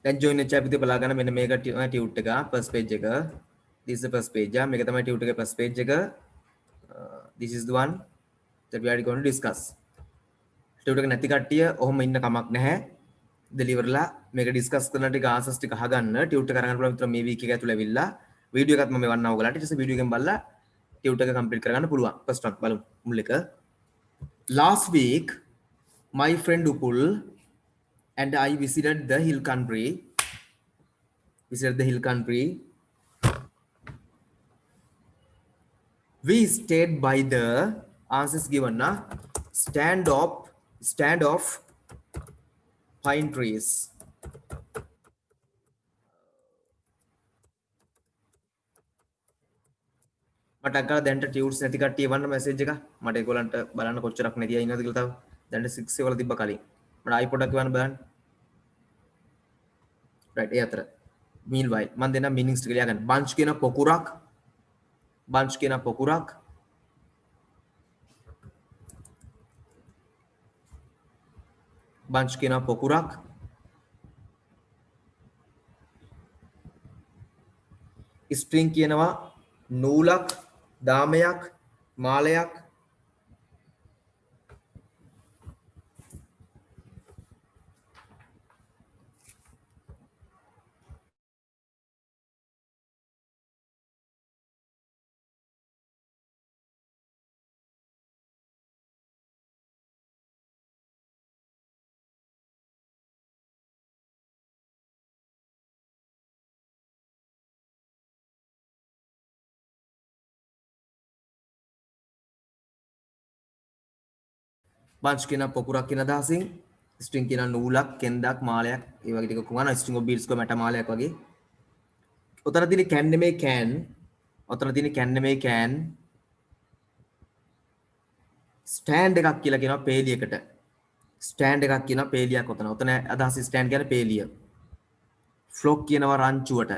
දැන් join වෙච්ච අපිට බලා ගන්න මෙන්න මේක ටියුට් එක first page එක. This is the first page. මේක තමයි ටියුට් එකේ first page එක. This is the one that we are going to discuss. Tute එක නැති කට්ටිය ඔහොම ඉන්න කමක් නැහැ. deliverලා මේක discuss කරන ටික answers ටික අහගන්න. ටියුට් එක කරගන්න පුළුවන් විතර මේ week එක ඇතුළේ ඇවිල්ලා වීඩියෝ එකත් මම එවන්නම් ඔයගලට. ඊට පස්සේ වීඩියෝ එකෙන් බලලා ටියුට් එක complete කරගන්න පුළුවන්. first one බලමු මුල් එක. Last week my friend Upul and I visited the hill country. We stayed by the answers given na stand of pine trees. මට අක්කලා දැන්ට ටියුට්ස් නැති කට්ටිය එවන්න මැසේජ් එක. මට ඒගොල්ලන්ට බලන්න කොච්චරක් නැතියි ඉන්නවද කියලා තව. දැන්ට 6 වල තිබ්බ කලින්. මට ආයි පොඩ්ඩක් එවන්න බලන්න. right ඒ අතර. meanwhile මම දෙන්න meanings ටික ලියා ගන්න. bunch කියන පොකුරක්. bunch කියන පොකුරක්. bunch කියන පොකුරක්. string කියනවා නූලක්, දාමයක්, මාලයක්. bunch කියන පොකුරක් කියන අදහසින් string කියන නූලක්, කෙන්දක්, මාලයක් ඒ වගේ ටිකක් වුණා. string of beads කෝ මැට මාලයක් වගේ. ඔතන තියෙන can නෙමෙයි can. ඔතන තියෙන can නෙමෙයි can. stand එකක් කියලා කියනවා පේලියකට. stand එකක් කියනවා පේලියක් ඔතන. ඔතන අදහස stand කියන්නේ පේලිය. flock කියනවා රංචුවට.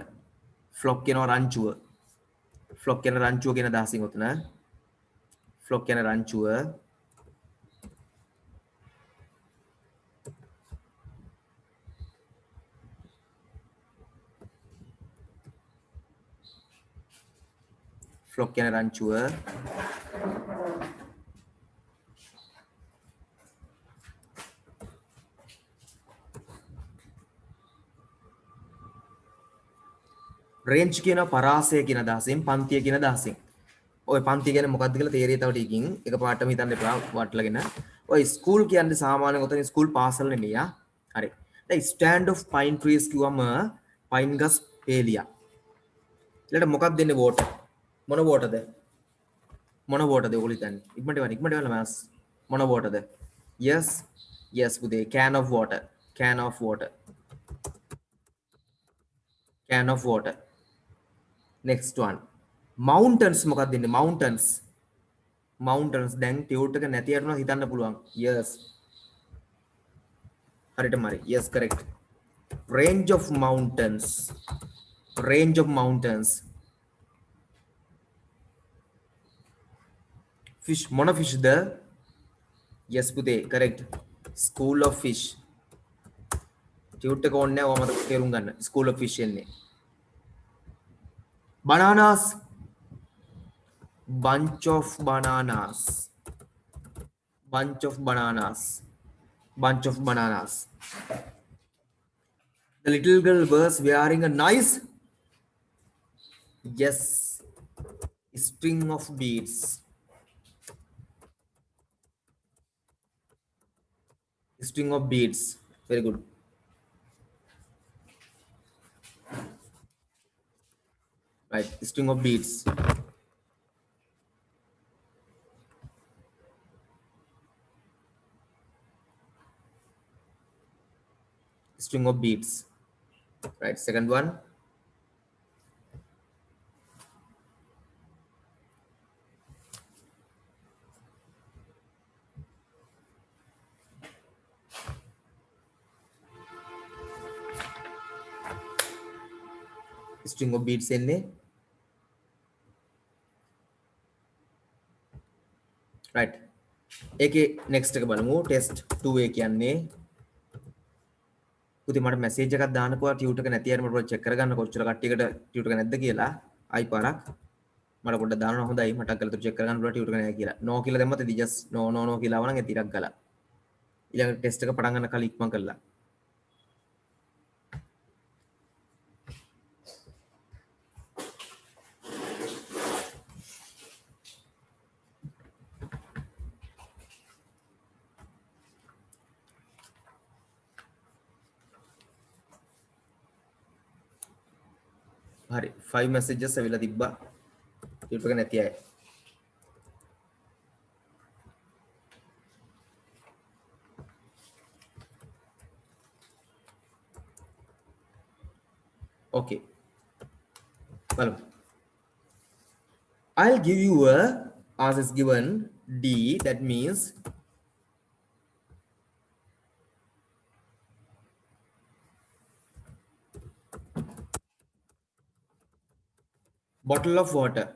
flock කියනවා රංචුව. flock කියන රංචුව කියන අදහසින් ඔතන. flock කියන රංචුව. flock කියන රංචුව. range කියන පරාසය කියන අදහසින් පන්තිය කියන අදහසින්. ඔය පන්තිය කියන්නේ මොකක්ද කියලා තේරෙයි තව ටිකකින්. එකපාරටම හිතන්න එපා වටලගෙන. ඔය ස්කූල් කියන්නේ සාමාන්‍යයෙන් ඔතන ස්කූල් පාසල් නෙමෙයි ආ. හරි. දැන් stand of pine trees කිව්වම pine ගස් පේලියක්. ඊළඟට මොකක්ද දෙන්නේ water? මොන waterද? මොන waterද ඔයගොල්ලෝ හිතන්නේ? ඉක්මනට එවන්න මාස්. මොන waterද? yes පුතේ can of water. can of water. next one mountains මොකක්ද දෙන්නේ? mountains දැන් ටියුට් එක නැති අරුණා හිතන්න පුළුවන්. yes හරියටම හරි. yes correct. range of mountains. fish මොන fishද? yes පුතේ correct. school of fish. Tute එක ඕනේ නැහැ. ඔයාම තේරුම් ගන්න. school of fish එන්නේ. bananas bunch of bananas. The little girl was wearing a nice string of beads. Very good. Right, string of beads. Right, second one. string of beads එන්නේ. right. ඒකේ next එක බලමු. test 2 කියන්නේ පුතේ මට message එකක් දාන්නකෝ tutor එක නැති අයන මට චෙක් කරගන්න කොච්චර කට්ටියකට ටියුටර් එක නැද්ද කියලා ආයි පාරක් මට පොඩ්ඩක් දාන්න හොඳයි මට කරලා චෙක් කරගන්න පුළුවන් ටියුටර් එක නැහැ කියලා නෝ කියලා දැම්මත් ඉතින් ජස්ට් නෝ කියලා ආවනම් ඒ තිරක් ගලා ඊළඟ ටෙස්ට් එක පටන් ගන්න කලින් ඉක්මන් කරලා හරි 5 messages ඇවිල්ලා තිබ්බා ටියුටර් එක නැති අය okay බලමු I'll give you a as is given D that means bottle of water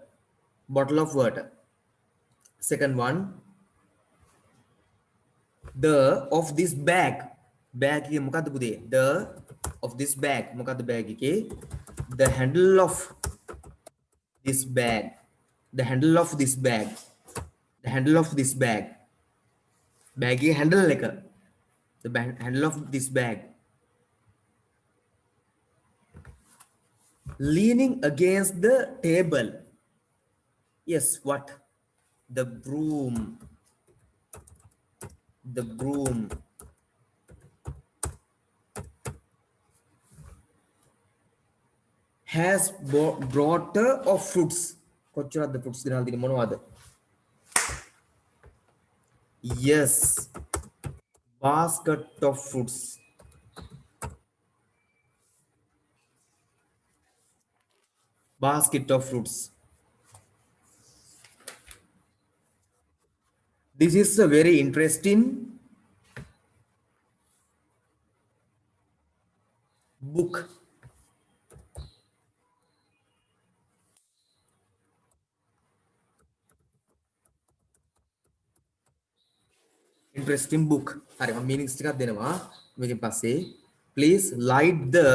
second one the of this bag එකේ මොකද්ද පුතේ the of this bag මොකද්ද bag එකේ the handle of this bag the handle of this bag the handle of this bag bag එකේ handle එක the handle of this bag leaning against the table yes what the broom has brought of fruits කොච්චරද fruits ගෙනල්ලා තියෙන්නේ මොනවද yes basket of fruits basket of fruits this is a very interesting book interesting book හරි මම meanings ටිකක් දෙනවා මේකෙන් පස්සේ please light the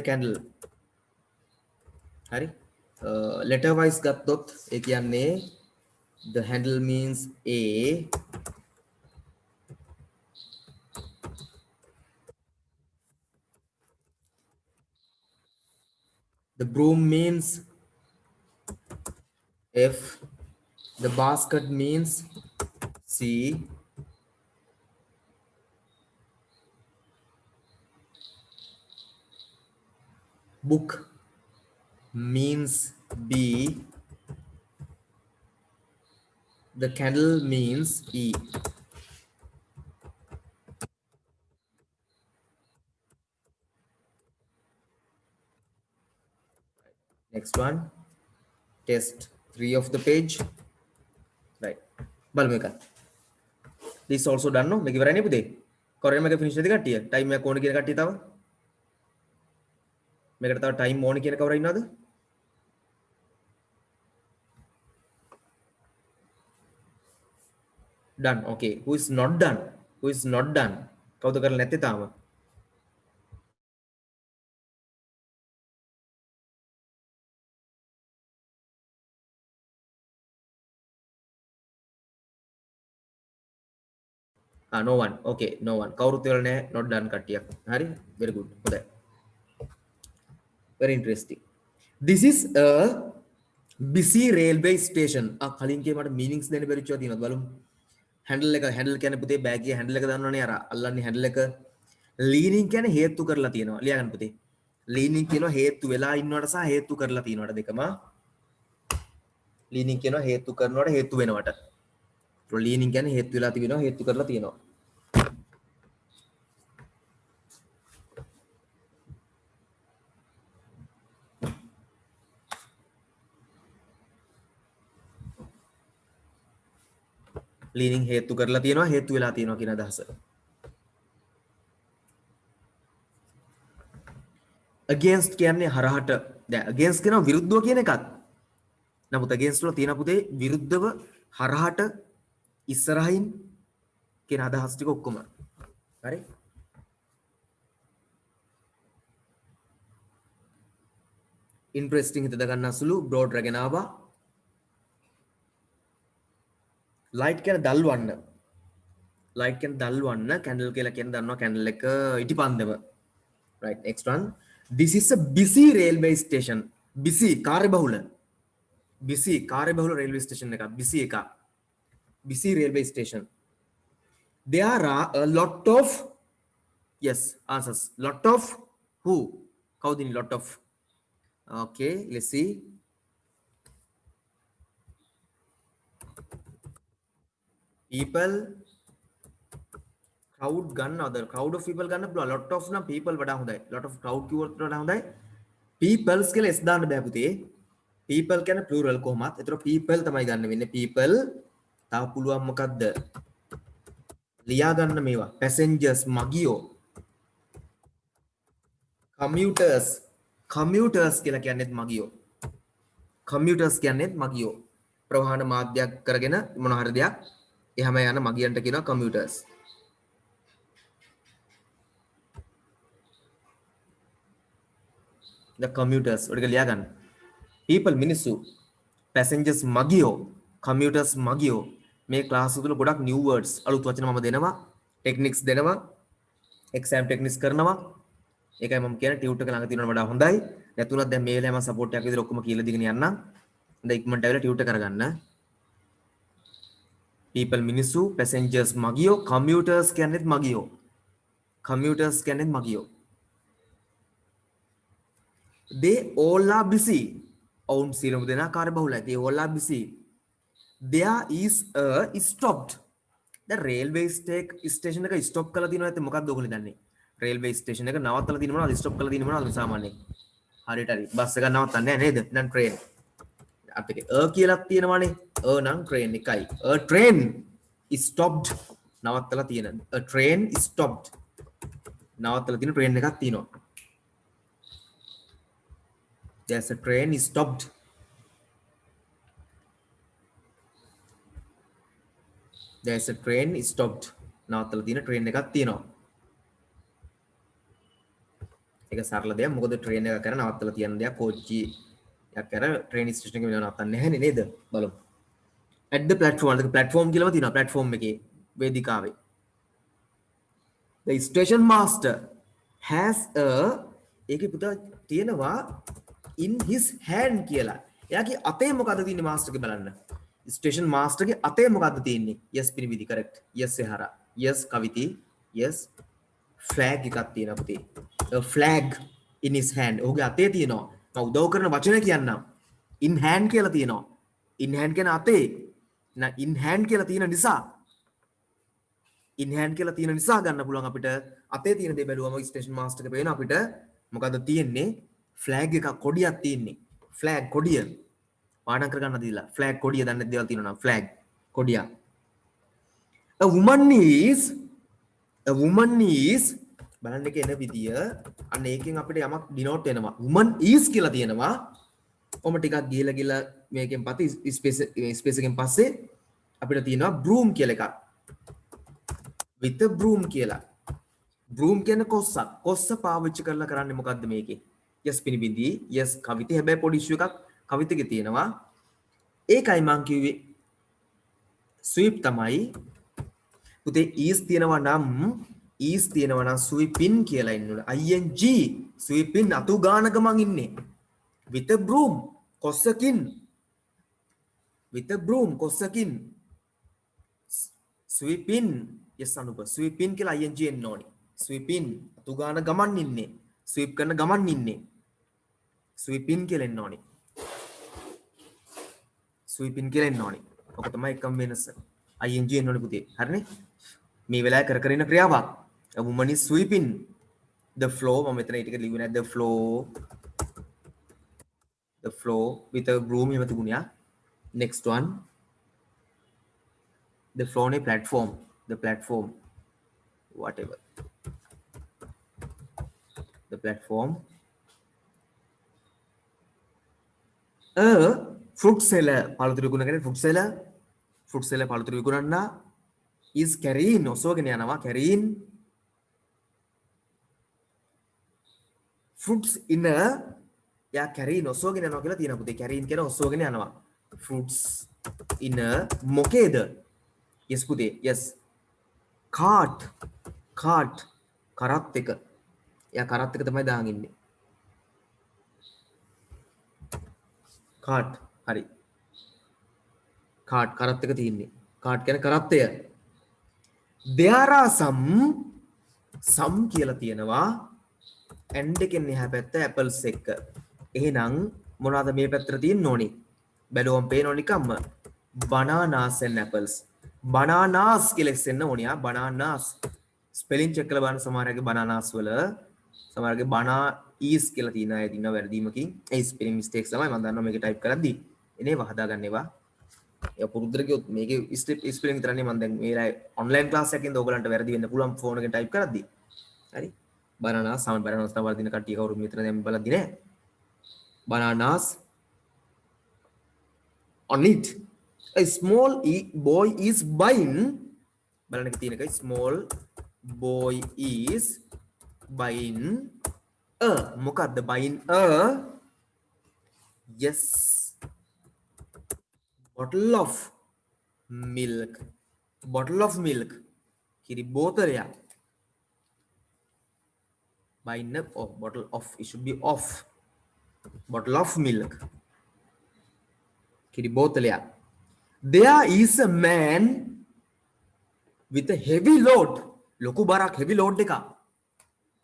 candle හරි letter wise ගත්තොත් ඒ කියන්නේ the handle means A the broom means F the basket means C book means B the candle means E next one test 3 of the page right බලමු එක this also done no මේක ඉවරයි නේ පුතේ Korean මේක finish වෙද කට්ටිය time එක ඕන කියන කට්ටිය තව මේකට තව time ඕන කියන කවුරු ඉන්නවද done okay who is not done කවුද කරලා නැත්තේ තාම no one okay no one කවුරුත් වෙලා නැහැ not done කට්ටියක් හරි very good හොඳයි very interesting this is a busy railway station කලින් කේ මට meanings දෙන්න බැරිච්චවා තියෙනවද බලමු handle කියන්නේ පුතේ bag එකේ handle එක දන්නවනේ අර අල්ලන්නේ handle එක leaning කියන්නේ හේතු කරලා තියෙනවා ලියා ගන්න පුතේ leaning කියනවා හේතු වෙලා ඉන්නවට සහ හේතු කරලා තියෙනවට දෙකම leaning කියනවා හේතු කරනවට හේතු වෙනවට leaning කියන්නේ හේතු වෙලා තිබෙනවා හේතු කරලා තියෙනවා leaning හේතු කරලා තියෙනවා හේතු වෙලා තියෙනවා කියන අදහස against කියන්නේ හරහට දැන් against කියනවා විරුද්ධව කියන එකත් නමුත් against වල තියෙන පුතේ විරුද්ධව හරහට ඉස්සරහින් කියන අදහස් ටික ඔක්කොම. හරි? ඉන්ට්‍රෙස්ටිං හිත දගන්න අසුළු බ්‍රෝඩ් රැගෙන ආවා. ලයිට් කියන දල්වන්න. ලයිට් කියන දල්වන්න කැන්ඩල් කියලා කියන දන්නවා කැන්ඩල් එක ඉටිපන්දම. right next one. This is a busy railway station. busy කාර්යබහුල. busy කාර්යබහුල railway station එක. busy එක. busy railway station. There are a lot of yes answers. Lot of who? කවුද ඉන්නේ lot of? Okay, let's see. People crowd ගන්නවද? crowd of people ගන්න පුළුවන්. lot of නම් people වඩා හොඳයි. lot of crowd කිව්වොත් වඩා හොඳයි. peoples කියලා s දාන්න බෑ පුතේ. people කියන්නේ plural කොහොමත්. ඒතර people තමයි ගන්න වෙන්නේ. people තව පුළුවන් මොකද්ද? ලියා ගන්න මේවා. passengers මගියෝ. commuters commuters කියලා කියන්නේත් මගියෝ. commuters කියන්නේත් මගියෝ. ප්‍රවාහන මාධ්‍යයක් කරගෙන මොන හරි දෙයක් එහම යන මගියන්ට කියනවා commuters. the commuters ඔඩික ලියා ගන්න. people මිනිස්සු, passengers මගියෝ, commuters මගියෝ. මේ ක්ලාස් තුල ගොඩක් new words අලුත් වචන මම දෙනවා, techniques දෙනවා, exam techniques කරනවා. ඒකයි මම කියන්නේ ටියුට් එක ළඟ තියෙනවට වඩා හොඳයි. නැතුණත් දැන් මේ වෙලාවේ මම සපෝට් එකක් විදිහට ඔක්කොම කියලා දීගෙන යන්නම්. දැන් ඉක්මනට ආවිලා ටියුට් එක කරගන්න. people මිනිස්සු, passengers මගියෝ, commuters කියන්නේත් මගියෝ. commuters කියන්නේත් මගියෝ. they all are busy. ඔවුන් සියලුම දෙනා කාර්යබහුලයි. they all are busy. there is a stopped. the railway station එක stop කරලා තියෙනවා නැත්නම් මොකක්ද ඔයගොල්ලෝ දන්නේ? railway station එක නවත්තලා තියෙන මොනවද? stop කරලා තියෙන මොනවද සාමාන්‍යයෙන්? හරියට හරි. බස් එක නවත්තන්නේ නැහැ නේද? දැන් train. අපිට කියලා තියෙනවානේ. නම් train එකයි. a train is stopped. නවත්තලා තියෙන. a train is stopped. නවත්තලා තියෙන train එකක් තියෙනවා. there's a train is stopped. there's a train is stopped. නවත්තලා තියෙන train එකක් තියෙනවා. ඒක සරල දෙයක්. මොකද train එක කරා නවත්තලා තියෙන දෙයක් කෝච්චි එකක් කරා train station එකේ නවත්තන්නේ නැහැනේ නේද? බලමු. at the platform. අද platform කියලාම තියෙනවා platform එකේ වේදිකාවේ. the station master has a ඒකේ පුතා තියෙනවා in his hand කියලා. එයාගේ අතේ මොකද්ද තියෙන්නේ මාස්ටර්ගේ බලන්න. station masterගේ අතේ මොකද්ද තියෙන්නේ? yes පිනිවිදි correct. yes එහරා. yes කවිති. yes flag එකක් තියෙනවා පුතේ. a flag in his hand. ඔහුගේ අතේ තියෙනවා. මම උදව් කරන වචන කියන්නම්. in hand කියලා තියෙනවා. in hand කියන අතේ. in hand කියලා තියෙන නිසා in hand කියලා තියෙන නිසා ගන්න පුළුවන් අපිට අතේ තියෙන දේ බැලුවම station master එක පේන අපිට මොකද්ද තියෙන්නේ? flag එකක් කොඩියක් තියෙන්නේ. flag කොඩිය. පාඩම් කරගන්න දීලා flag කොඩිය දන්නේ දේවල් තියෙනවා නම් flag කොඩිය. a woman is බලන්න එක එන විදිය අන්න ඒකෙන් අපිට යමක් ඩිනෝට් වෙනවා. woman is කියලා තියෙනවා. ඔම ටිකක් ගිහලා මේකෙන් පස්සේ ස්පේස් එකෙන් පස්සේ අපිට තියෙනවා broom කියලා එකක්. with a broom කියලා. broom කියන්නේ කොස්සක්. කොස්ස පාවිච්චි කරලා කරන්නේ මොකද්ද මේකේ? yes පිනිබින්දී. yes කවිත හැබැයි පොඩි ඉෂුව එකක් කවිතකේ තියෙනවා. ඒකයි මං කිව්වේ sweep තමයි. පුතේ is තියෙනවා නම් sweeping කියලා ඉන්න ඕන. ing sweeping අතු ගාන ගමන් ඉන්නේ. with a broom කොස්සකින්. with a broom කොස්සකින්. sweeping yes අනුප sweeping කියලා ing එන්න ඕනේ. sweeping අතු ගාන ගමන් ඉන්නේ. sweep කරන ගමන් ඉන්නේ. sweeping කියලා එන්න ඕනේ. sweeping කියලා එන්න ඕනේ. ඔක තමයි එකම වෙනස. ing එන්න ඕනේ පුතේ. හරිනේ? මේ වෙලාවේ කර කර ඉන්න ක්‍රියාවක්. a woman is sweeping the floor. මම මෙතන ඊට ලිව්වේ නැහැ. the floor with a broom එහෙම තිබුණා. next one. the floor නේ platform. the platform whatever. the platform. fruit seller පළතුරු විකුණන කෙනෙක් fruit seller පළතුරු විකුණන්නා is carrying ඔසවගෙන යනවා carrying fruits in a යා carrying ඔසවගෙන යනවා කියලා තියෙනවා පුතේ carrying කියන ඔසවගෙන යනවා fruits in a මොකේද yes පුතේ yes cart කරත් එක යා කරත් එක තමයි දාන් ඉන්නේ cart හරි cart කරත් එක තියෙන්නේ cart කියන්නේ කරත්තය there are some කියලා තියෙනවා and එකෙන් එහා පැත්ත apples එක එහෙනම් මොනවාද මේ පැත්තට තියෙන්න ඕනේ බැලුවම් පේනෝ නිකම්ම bananas and apples bananas කියලා එන්න ඕනේ ආ bananas ස්පෙලිං චෙක් කරලා බලන්න සමහරගේ bananas වල සමහරගේ bana is කියලා තියෙන අය දිනන වැරදීමකින් ඒ ස්පෙලිං මිස්ටේක්ස් තමයි මම දන්නවා මේක ටයිප් කරද්දී එනේවා හදාගන්න ඒවා ඒ පුරුද්දට ගියොත් මේකේ ස්පෙලිං විතරනේ මම දැන් මේ ඔන්ලයින් ක්ලාස් එකකින්ද ඕගලන්ට වැරදි වෙන්න පුළුවන් ෆෝන් එකෙන් ටයිප් කරද්දී හරි bananas සමහර bananas තමයි වර්ධින කට්ටිය කවුරුත් මෙතන දැන් බලද්දී නෑ bananas on it a small boy is buying බලන්න එක තියෙන එක small boy is buying a මොකක්ද buying a yes bottle of milk කිරි බෝතලයක් buying a bottle of it should be off bottle of milk කිරි බෝතලයක් there is a man with a heavy load ලොකු බරක් heavy load එකක්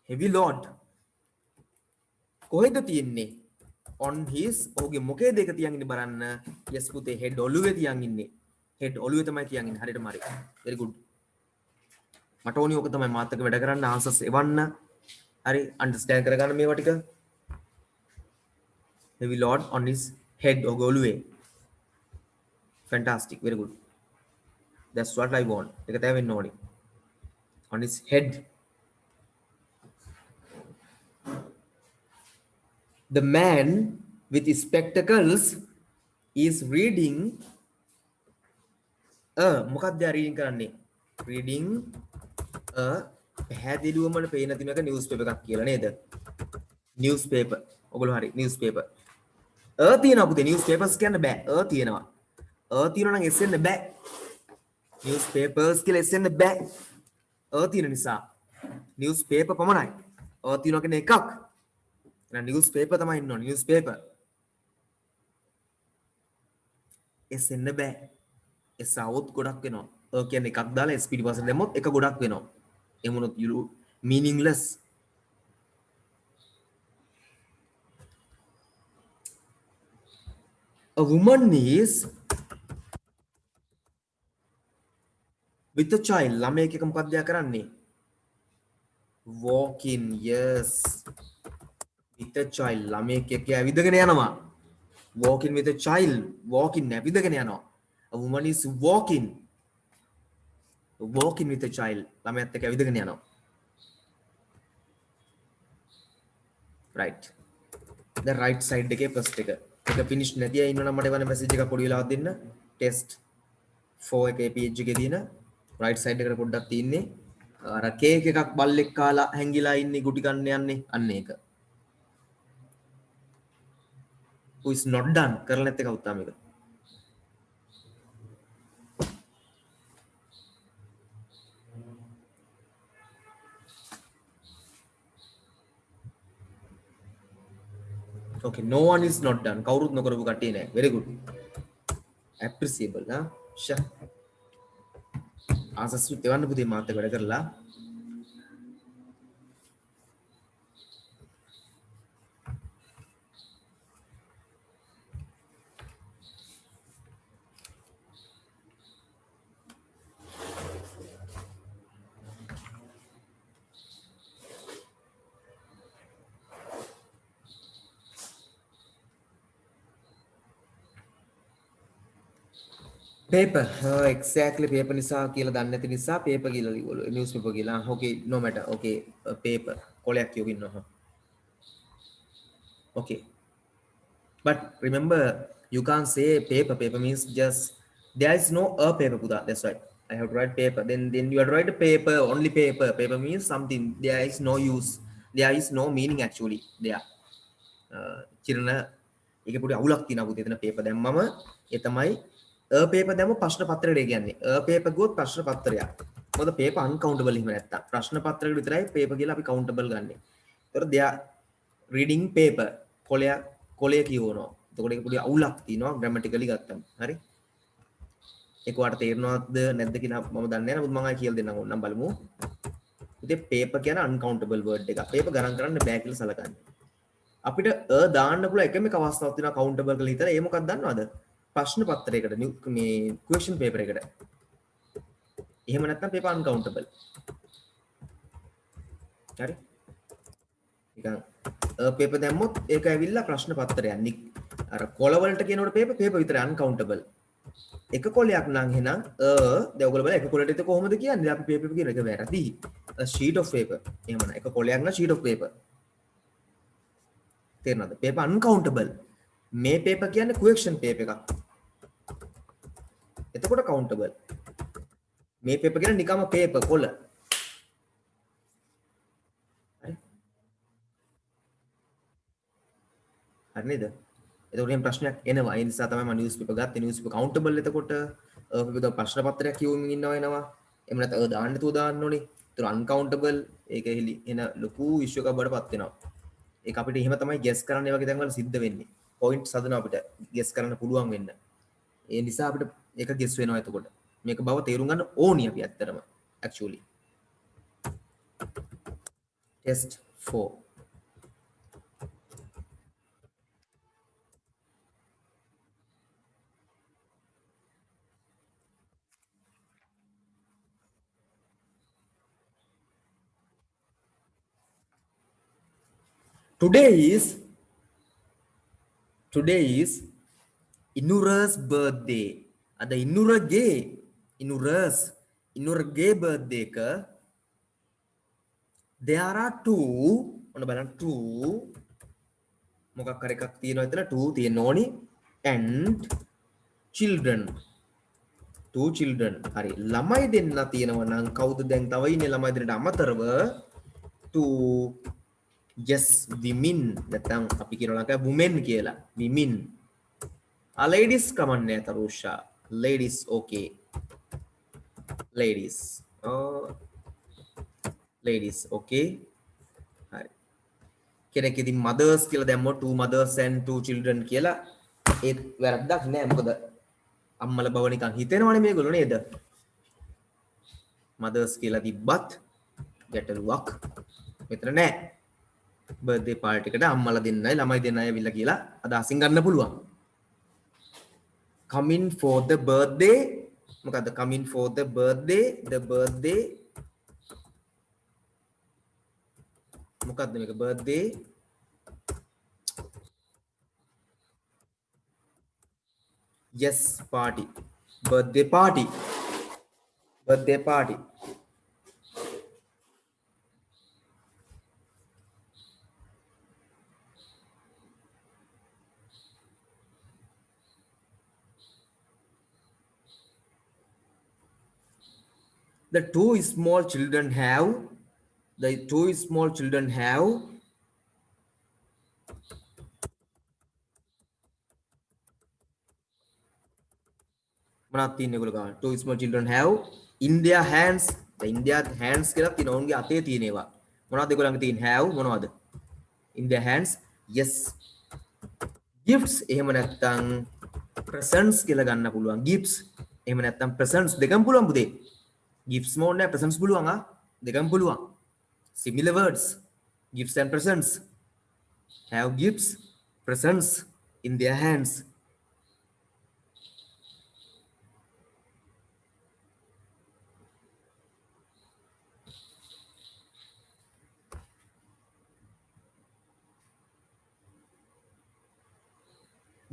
heavy load කොහෙද තියෙන්නේ on his ඔහුගේ මොකේද ඒක තියන් ඉන්නේ බලන්න yes පුතේ head ඔළුවේ තියන් ඉන්නේ head ඔළුවේ තමයි තියන් ඉන්නේ හරියටම හරි very good මට ඕනි ඕක තමයි මාත් එක්ක වැඩ කරන්න answers එවන්න හරි understand කරගන්න මේවා ටික heavy load on his head ඔහුගේ ඔළුවේ fantastic very good that's what I want ඒක තමයි වෙන්න ඕනි on his head the man with spectacles is reading මොකක්ද reading කරන්නේ reading පැහැදිලිවම පේන තිනක newspaper එකක් කියලා නේද newspaper ඔයගොල්ලෝ හරි newspaper තියෙනවා පුතේ newspapers කියන්න බෑ තියෙනවා තියෙනවා නම් එස් එන්න බෑ newspapers කියලා එස් එන්න බෑ තියෙන නිසා newspaper පමණයි තියෙනවා කියන එකක් එහෙනම් newspaper තමයි ඉන්න ඕනේ newspaper එස් එන්න බෑ එස් આવොත් ගොඩක් වෙනවා කියන්නේ එකක් දාලා එස් පිටිපස්සට දැම්මොත් එක ගොඩක් වෙනවා එහෙම වුණොත් meaningless a woman is with a child ළමයෙක් එක මොකක්ද යා කරන්නේ walking yes with a child ළමයෙක් එක්ක ඇවිදගෙන යනවා walking with a child walking ඇවිදගෙන යනවා a woman is walking with a child ළමයාත් එක්ක ඇවිදගෙන යනවා right the right side එකේ first එක finish නැති අය ඉන්නවනම් මට එවන message එකක් පොඩි වෙලාවක් දෙන්න test 4 එකේ page එකේ තියෙන right side එකට පොඩ්ඩක් තියෙන්නේ අර කේක් එකක් බල්ලෙක් කාලා හැංගිලා ඉන්නේ ගුටි ගන්න යන්නේ අන්න ඒක who is not done කරලා නැත්තේ කවුද තාම මේක okay no one is not done කවුරුත් නොකරපු කට්ටිය නෑ very good appreciable huh sure ආසස් දෙවන්න පුතේ මාත් එක්ක වැඩ කරලා paper exactly paper නිසා කියලා දන්නේ නැති නිසා paper කියලා ලියවලු newspaper කියලා okay no matter okay paper කොලයක් කියවගෙන ඉන්නවා okay but remember You can't say paper. Paper means just there is no a paper, Buddha. That's right. I have to write paper. Then you have to write a paper. Only paper. Paper means something. There is no use. There is no meaning actually. There. කිරණ ඒක පොඩි අවුලක් තියෙනවා පුතේ. එතන paper දැම්මම ඒ තමයි a paper දැම්ම ප්‍රශ්න පත්‍රයට කියන්නේ. a paper ගොත් ප්‍රශ්න පත්‍රයක්. මොකද paper uncountable එහෙම නැත්තම්. ප්‍රශ්න පත්‍රයකට විතරයි paper කියලා අපි countable ගන්නෙ. ඒතර they are reading paper. කොලය කියවනවා. එතකොට ඒක පොඩි අවුලක් තියෙනවා grammatically ගත්තම. හරි? ඒක ඔයාලට තේරෙනවද නැද්ද කියලා මම දන්නේ නැහැ. නමුත් මම ආයෙ කියලා දෙන්නම් ඕනනම් බලමු. ඉතින් paper කියන uncountable word එක. paper ගණන් කරන්න බෑ කියලා සලකන්නේ. අපිට දාන්න පුළුවන් එකම එක අවස්ථාවක් තියෙනවා countable කියලා හිතලා. ඒ මොකක්ද දන්නවද? ප්‍රශ්න පත්‍රයකට මේ question paper එකට. එහෙම නැත්නම් paper uncountable. හරි? නිකන් paper දැම්මොත් ඒක ඇවිල්ලා ප්‍රශ්න පත්‍රයක්. අර කොළ වලට කියනකොට paper විතරයි uncountable. එක කොලයක් නම් එහෙනම් දැන් ඔයගොල්ලෝ බලන්න එක කොලයට ඒක කොහොමද කියන්නේ? අපි paper කියන එක වැරදි. a sheet of paper. එහෙම නෑ. එක කොලයක් නම් sheet of paper. තේරෙනවද? paper uncountable. මේ paper කියන්නේ question paper එකක්. එතකොට countable. මේ paper කියන්නේ නිකම්ම paper කොළ. හරි? හරි නේද? එතකොට එහෙම ප්‍රශ්නයක් එනවා. ඒ නිසා තමයි මම newspaper ගත්තේ. newspaper countable. එතකොට paper ප්‍රශ්න පත්‍රයක් කියවමින් ඉන්නවා එනවා. එහෙම නැත්නම් දාන්න තු දාන්න ඕනේ. ඒතර uncountable ඒක එන ලොකු issue එකක් බවට පත් වෙනවා. ඒක අපිට එහෙම තමයි guess කරන්න ඒ වගේ තැන්වල සිද්ධ වෙන්නේ. points හදනවා අපිට guess කරන්න පුළුවන් වෙන්න. ඒ නිසා අපිට ඒක guess වෙනවා එතකොට. මේක බව තේරුම් ගන්න ඕනි අපි ඇත්තටම actually. test 4. Today is Inura's birthday. Ada Inurage birthday ka. There are two. Mana balan two. Moga karekak තියෙනවා එතන two තියෙන්න ඕනි and children. Two children. හරි. ළමයි දෙන්න තියෙනවා නම් කවුද දැන් තව ඉන්නේ ළමයි දෙන්නට අමතරව two yes women නැත්නම් අපි කියනවා ලංකාවේ women කියලා. women. ladies කමන්නේ තරුෂා. ladies okay. ladies. ladies okay. හරි. කෙනෙක් ඉතින් mothers කියලා දැම්මොත් two mothers and two children කියලා ඒත් වැරද්දක් නෑ. මොකද අම්මල බව නිකන් හිතෙනවනේ මේගොල්ලෝ නේද? mothers කියලා තිබ්බත් ගැටලුවක් මෙතන නෑ. බර්ත්ඩේ පාර්ටි එකට අම්මලා දෙන්නයි ළමයි දෙන්නයි ඇවිල්ලා කියලා අදහසින් ගන්න පුළුවන්. coming for the birthday මොකද්ද coming for the birthday මොකද්ද මේක birthday yes party birthday party the two small children have මොනවද තියෙන්නේ ඒගොල්ලෝ ගාන two small children have in their hands කියලා තියෙනවා උන්ගේ අතේ තියෙන ඒවා මොනවද ඒගොල්ලන්ගේ තියෙන have මොනවද in their hands yes gifts එහෙම නැත්නම් presents කියලා ගන්න පුළුවන් gifts එහෙම නැත්නම් presents දෙකම පුළුවන් පුතේ gifts more නෑ presents පුළුවන් දෙකම පුළුවන් similar words gifts and presents have gifts presents in their hands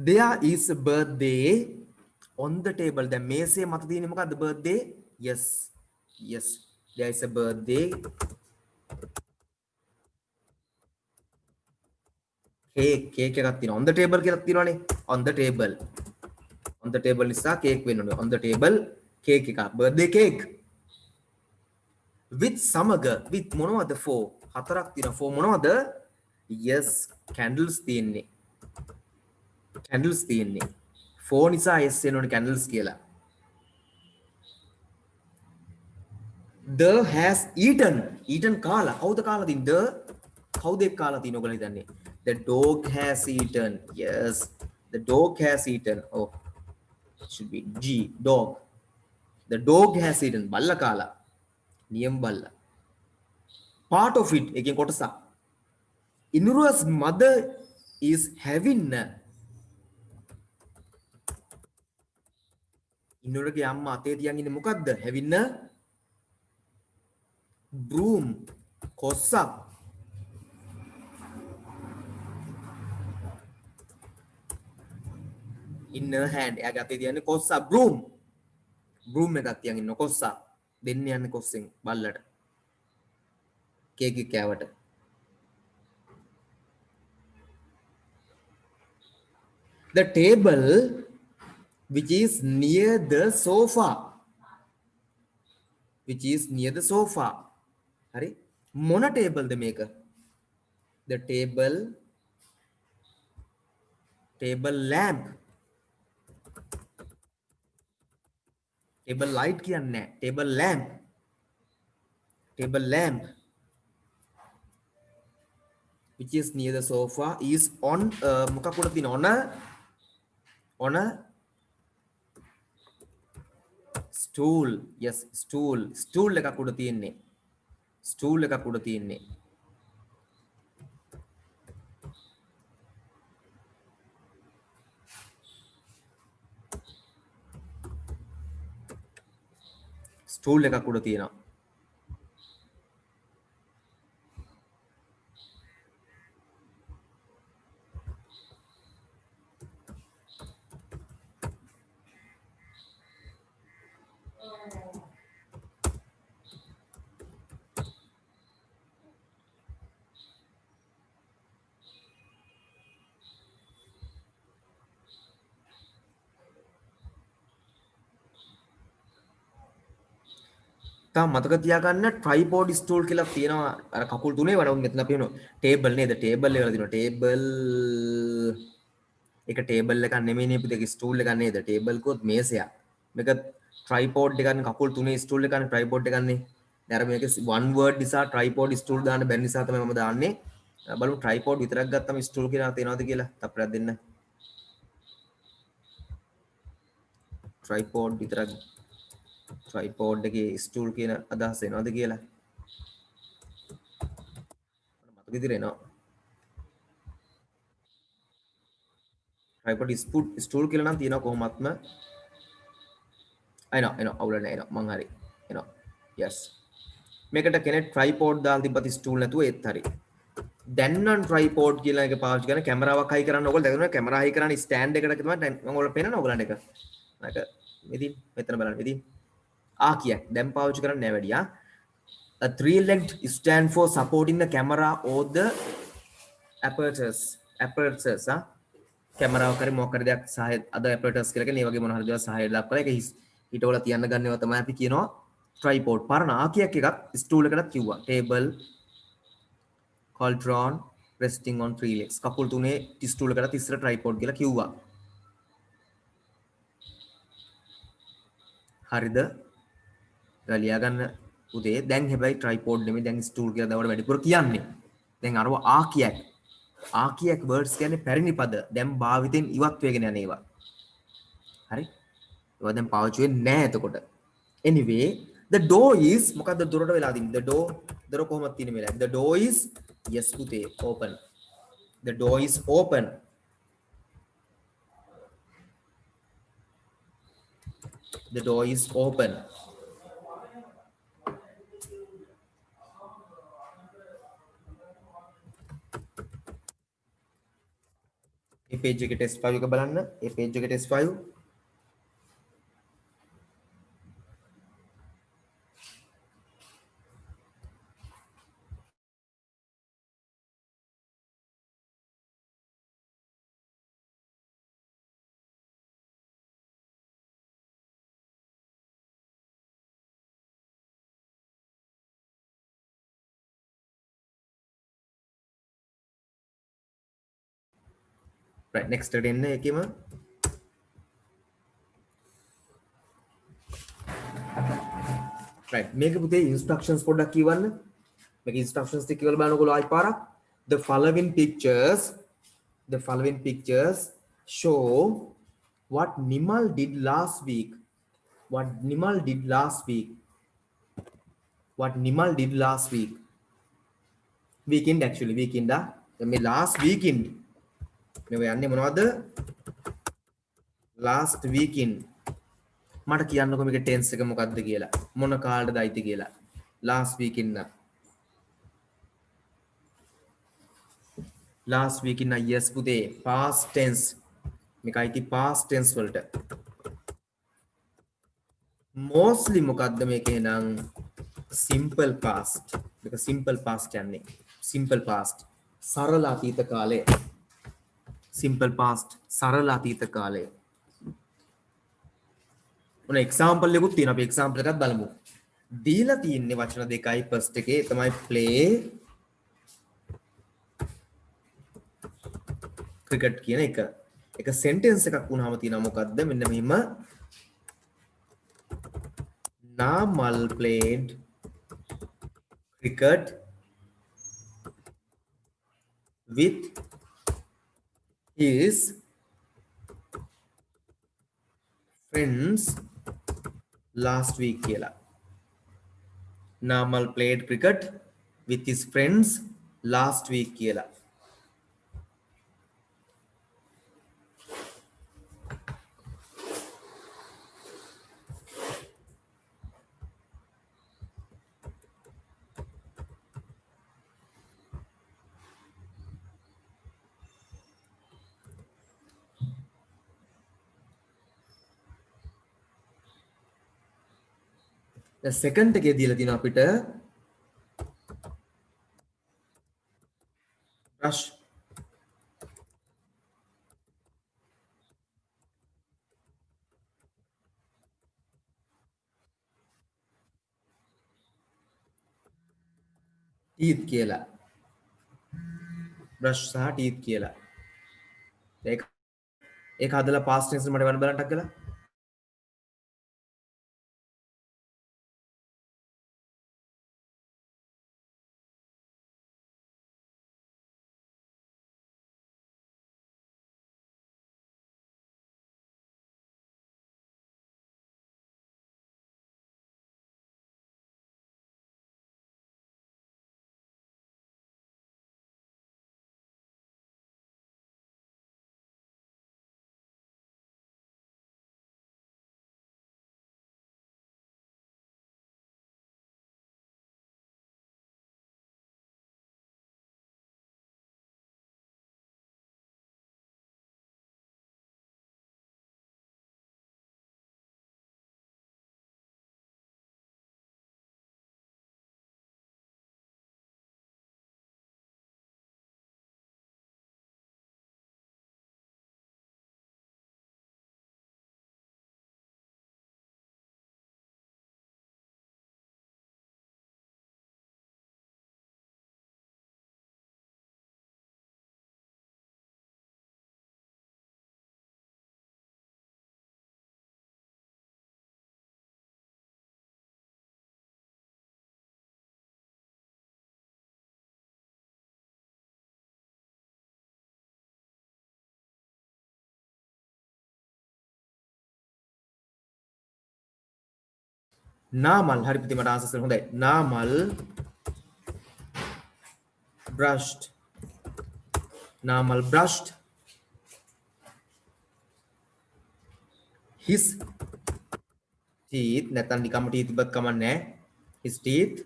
there is a birthday on the table දැන් මේසේ මත තියෙන්නේ මොකද්ද birthday yes there is a birthday cake එකක් තියෙනවා. on the table කියලා තියෙනවානේ. on the table. on the table නිසා cake වෙන්න ඕනේ. on the table cake එකක්. birthday cake. with සමග with මොනවද for? හතරක් තියෙනවා. for මොනවද? yes candles තියෙන්නේ. candles තියෙන්නේ. for නිසා yes වෙන්න ඕනේ candles කියලා. the has eaten කාලා. කවුද කාලා තින්නේ? the කවුද එක් කාලා තියෙන්නේ ඔයගොල්ලෝ හිතන්නේ? the dog has eaten. yes the dog has eaten. oh it should be g dog. the dog has eaten. බල්ලා කාලා. නියම බල්ලා. part of it එකෙන් කොටසක්. Inuru's mother is having ඉන්නුරගේ අම්මා අතේ තියන් ඉන්නේ මොකද්ද? having a broom කොස්සක්. in her hand එයාගේ අතේ තියන්නේ කොස්සක් broom එකක් තියන් ඉන්න කොස්සක්. දෙන්න යන්නේ කොස්සෙන් බල්ලට. කේක් එක කෑවට. the table which is near the sofa හරි මොන ටේබල්ද මේක? the table lamp table light කියන්නේ නැහැ. table lamp which is near the sofa is on මොකක් උඩ තියෙන on a stool. yes stool එකක් උඩ තියෙන්නේ. stool එකක් උඩ තියෙන්නේ. stool එකක් උඩ තියෙනවා. තා මතක තියාගන්න tripod stool කියලා තියෙනවා. අර කකුල් තුනේ වඩා මෙතන අපි වෙනවා table නේද? table එකවල තියෙනවා table එක table එකක් නෙමෙයිනේ පුතේ stool එකක් නේද? table කොත් මේසයක්. මේක tripod එකක් නේ කකුල් තුනේ stool එකක් නේ tripod එකක් නේ. දැන් අර මේක one word නිසා tripod stool දාන්න බැරි නිසා තමයි මම දාන්නේ. බලමු tripod විතරක් ගත්තම stool කියලා තේනවද කියලා. තප්පරයක් දෙන්න. tripod විතරක් tripod එකේ stool කියන අදහස එනවද කියලා මතක විදිහට එනවා. tripod stool කියලා නම් තියෙනවා කොහොමත්ම. එනවා අවුල නැහැ එනවා මං හරි එනවා. yes මේකට කෙනෙක් tripod දාලා තිබ්බත් stool නැතුව ඒත් හරි. දැන් නම් tripod කියලා එක පාවිච්චි කරන කැමරාවක් හයි කරන්න ඕගොල්ලෝ දැක්කම කැමරා හයි කරන්න stand එකකට තමයි මම ඔයගොල්ලෝ පේනනවා ඔයගලන්ට එක. මේක මෙදින් මෙතන බලන්න මෙදින් කියක් දැන් පාවිච්චි කරන්නේ නැහැ වැඩියා. A three-legged stand for supporting the camera or the apertures කැමරාව කරේ මොකක් හරි දෙයක් සහාය අද apparatus කියලා කියන්නේ මේ වගේ මොන හරි දේවල් සහාය දක්වලා ඒක හිටවල තියන්න ගන්නව තමයි අපි කියනවා tripod. පරණ කියක් එකක් stool එකකට කිව්වා. table cauldron resting on three legs කකුල් තුනේ stool එකකට ඉස්සර tripod කියලා කිව්වා. හරිද? ලියා ගන්න උදේ. දැන් හැබැයි tripod නෙමෙයි දැන් stool කියලා දවඩ වැඩිපුර කියන්නේ. දැන් අරව කියක් words කියන්නේ පැරණි පද. දැන් භාවිතෙන් ඉවත් වෙගෙන යන ඒවා. හරි? ඒවා දැන් පාවිච්චි වෙන්නේ නැහැ එතකොට. anyway the door is මොකද්ද දොරට වෙලා තින්නේ? the door කොහොමද තියෙන්නේ මේ the door is yes පුතේ open. the door is open. the door is open. A page එකේ test 5 එක බලන්න. ඒ page එකේ test 5 right next එකට එන්න ඒකෙම right මේක පුතේ instructions පොඩ්ඩක් කියවන්න මේක instructions ටික කියලා බලනකොට ආයි පාරක් the following pictures show what Nimal did last week what Nimal did last week weekend actually weekend මේ last weekend මේ යන්නේ මොනවද last weekend මට කියන්නකො මේක tense එක මොකක්ද කියලා මොන කාලෙද අයිති කියලා last weekend නා last weekend නා yes පුතේ past tense මේක අයිති past tense වලට mostly මොකක්ද මේකේ නම් simple past මේක simple past යන්නේ simple past සරල අතීත කාලය simple past සරල අතීත කාලය ඔන්න එක්සැම්පල් එකකුත් තියෙනවා අපි එක්සැම්පල් එකක් බලමු දීලා තියෙන්නේ වචන දෙකයි ෆස්ට් එකේ තමයි play cricket කියන එක sentence එකක් වුණාම තියෙනවා මොකද්ද මෙන්න මෙහිම Namal played cricket with his friends last week කියලා Namal played cricket with his friends last week කියලා the second එකේ දීලා තියෙනවා අපිට brush teeth කියලා brush සහ teeth කියලා ඒක හදලා past tense මට වන්න බලන්නක් කියලා Namal hari putih mata answer හොඳයි Namal brushed his teeth නැත්නම් නිකම්ම teeth තිබ්බත් කමන්නේ his teeth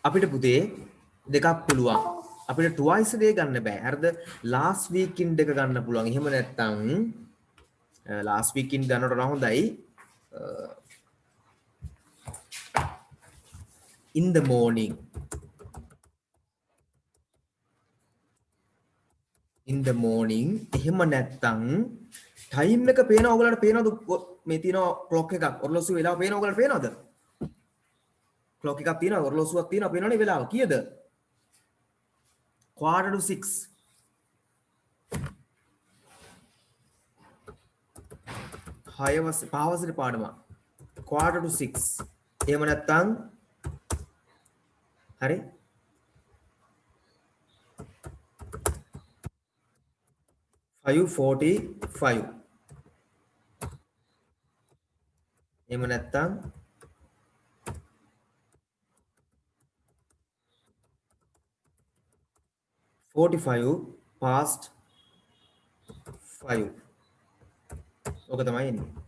අපිට පුතේ දෙකක් පුළුවන් අපිට twice a day ගන්න බෑ හරිද last weekend එක ගන්න පුළුවන් එහෙම නැත්නම් last weekend ගන්නට හොඳයි in the morning එහෙම නැත්නම් ටයිම් එක පේනවා ඔයගලන්ට පේනවද මේ තියෙනවා ක්ලොක් එකක් ඔරලෝසුව වෙලාව පේනවා ඔයගලන්ට පේනවද ක්ලොක් එකක් තියෙනවා ඔරලෝසුවක් තියෙනවා පේනවනේ වෙලාව කීයද 5:45 පහවසට පාඩම quarter to 6 එහෙම නැත්නම් හරි 5:45 එහෙම නැත්නම් 45 past 5 ඕක තමයි එන්නේ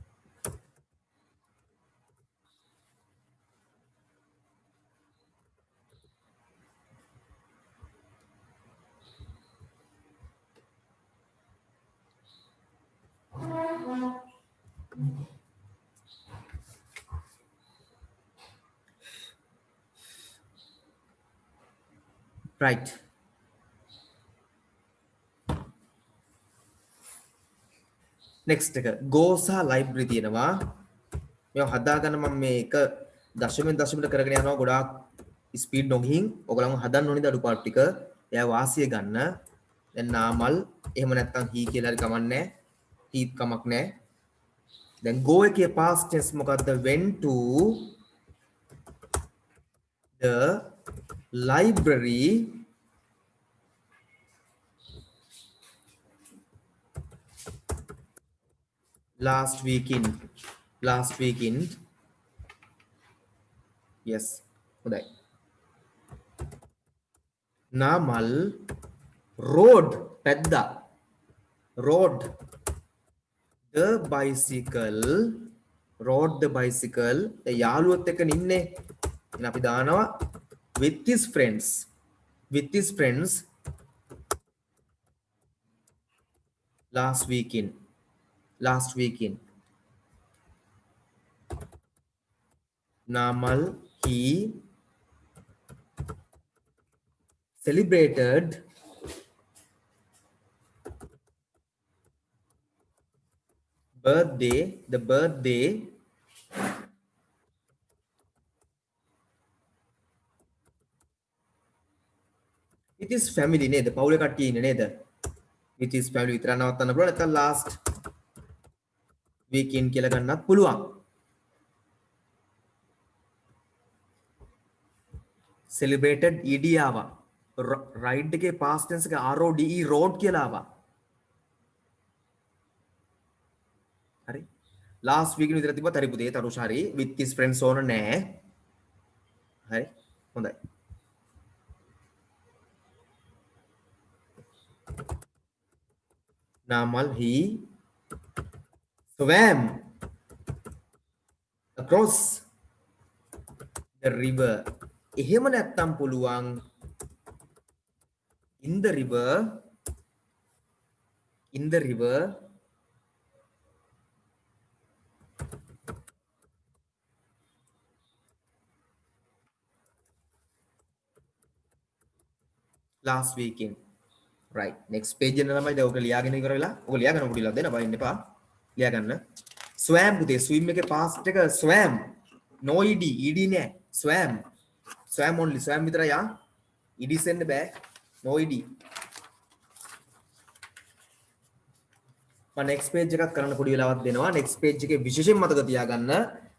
right next එක go සහ library තියෙනවා මේවා හදාගන්න මම මේක දශමෙන් දශමයට කරගෙන යනවා ගොඩාක් ස්පීඩ් නොගිහින් ඔයගොල්ලෝ හදන්න ඕනේ අඩුපාඩු ටික එයා වාසිය ගන්න දැන් නාමල් එහෙම නැත්නම් හී කියලා හරි කමන්නේ හීත් කමක් නැහැ දැන් go එකේ past tense මොකද්ද went to the library last weekend yes හොඳයි Namal road පැද්දා rode the bicycle යාළුවොත් එක්ක ඉන්නේ එහෙනම් අපි දානවා with his friends last weekend Namal he celebrated the birthday with his family නේද පවුලේ කට්ටිය ඉන්නේ නේද with his family විතර නවත්තන්න පුළුවන් නැත්නම් last weekend කියලා ගන්නත් පුළුවන් celebrated ed ආවා ride එකේ past tense එක rode road කියලා ආවා හරි last weekend විතර තිබ්බත් හරි පුතේ තරුෂ හරි with his friends ඕන නෑ හරි හොඳයි Namal he swam across the river එහෙම නැත්තම් පුළුවන් in the river last weekend right next page එක තමයි දැන් ඔක ලියාගෙන ඉවර වෙලා ඔක ලියාගන්න පොඩිලා දෙන්න බයින්න එපා ලියාගන්න swam පුතේ swim එකේ past එක swam no ed නෑ swam only swam විතරයි ed සෙන්න බෑ no ed මම next page එකක් කරන්න පොඩි වෙලාවක් දෙනවා next page එකේ විශේෂයෙන් මතක තියාගන්න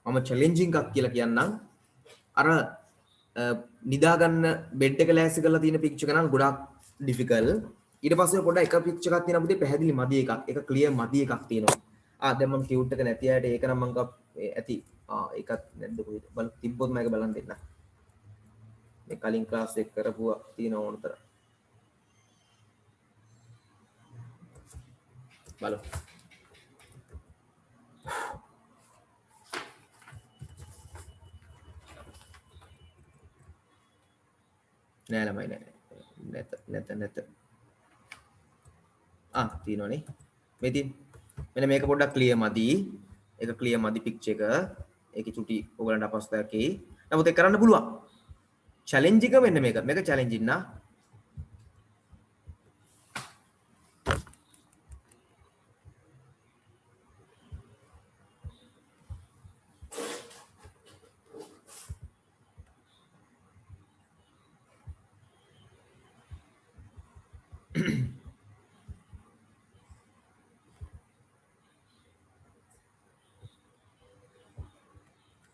මම challenging එකක් කියලා කියන්නම් අර නිදා ගන්න බෙඩ් එක ලෑස්ති කරලා තියෙන picture එක නම් ගොඩාක් difficult ඊට පස්සේ පොඩ්ඩක් එක picture එකක් තියෙනවා පුතේ පැහැදිලි මදි එකක් එක clear මදි එකක් තියෙනවා දැන් මම cute එක නැති අයට ඒක නම් මම ඇති ඒකත් නැද්ද කොහෙද බලන්න තිබ්බොත් මම ඒක බලන් දෙන්න මේ කලින් ක්ලාස් එක කරපුවා තියෙන ඕනතර බලමු නෑ ළමයි නෑ නැත තියෙනවනේ මේ තියෙන මෙන්න මේක පොඩ්ඩක් ක්ලියර් මදි ඒක ක්ලියර් මදි පික්චර් එක ඒකේ චුටි ඔයගලන්ට අපහසුතාවයක් එයි නමුත් ඒක කරන්න පුළුවන් චැලෙන්ජ් එක මෙන්න මේක චැලෙන්ජින් නා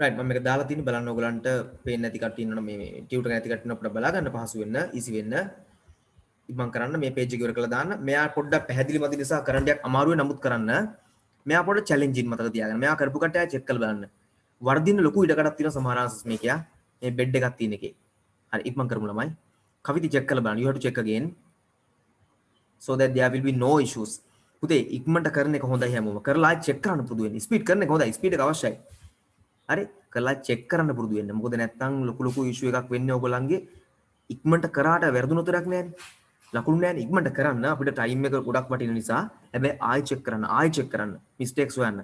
රයිට් මම මේක දාලා තියෙන්නේ බලන්න ඕගලන්ට පේන්නේ නැති කට්ටිය ඉන්නවනේ මේ ටියුටර් නැති කට්ටිය ඉන්නව අපිට බලා ගන්න පහසු වෙන්න ඊසි වෙන්න මම කරන්න මේ page එක ඉවර කරලා දාන්න මෙයා පොඩ්ඩක් පැහැදිලි මත නිසා කරන්න ටිකක් අමාරුයි නමුත් කරන්න මෙයා පොඩ්ඩක් චැලෙන්ජින් මතක තියාගන්න මෙයා කරපු කට්ටිය චෙක් කරලා බලන්න වර්ධින්න ලොකු ඉඩකඩක් තියෙනවා සමහර ආන්සර්ස් මේකයා මේ බෙඩ් එකක් තියෙන එකේ හරි ඉක්මන් කරමු ළමයි කවිති චෙක් කරලා බලන්න you have to check again so that there will be no issues පුතේ ඉක්මනට කරන එක හොඳයි හැමෝම කරලා ආයෙත් චෙක් කරන්න පුරුදු වෙන්න ස්පීඩ් කරන එක හොඳයි ස්පීඩ් එක අවශ්‍යයි හරි කරලා චෙක් කරන්න පුරුදු වෙන්න මොකද නැත්තම් ලොකු ඉෂුව එකක් වෙන්නේ ඔයගොල්ලන්ගේ ඉක්මනට කරාට වැරදුනොතරක් නෑනේ ලකුණු නෑනේ ඉක්මනට කරන්න අපිට ටයිම් එක ගොඩක් වටින නිසා හැබැයි ආයෙ චෙක් කරන්න මිස්ටේක්ස් හොයන්න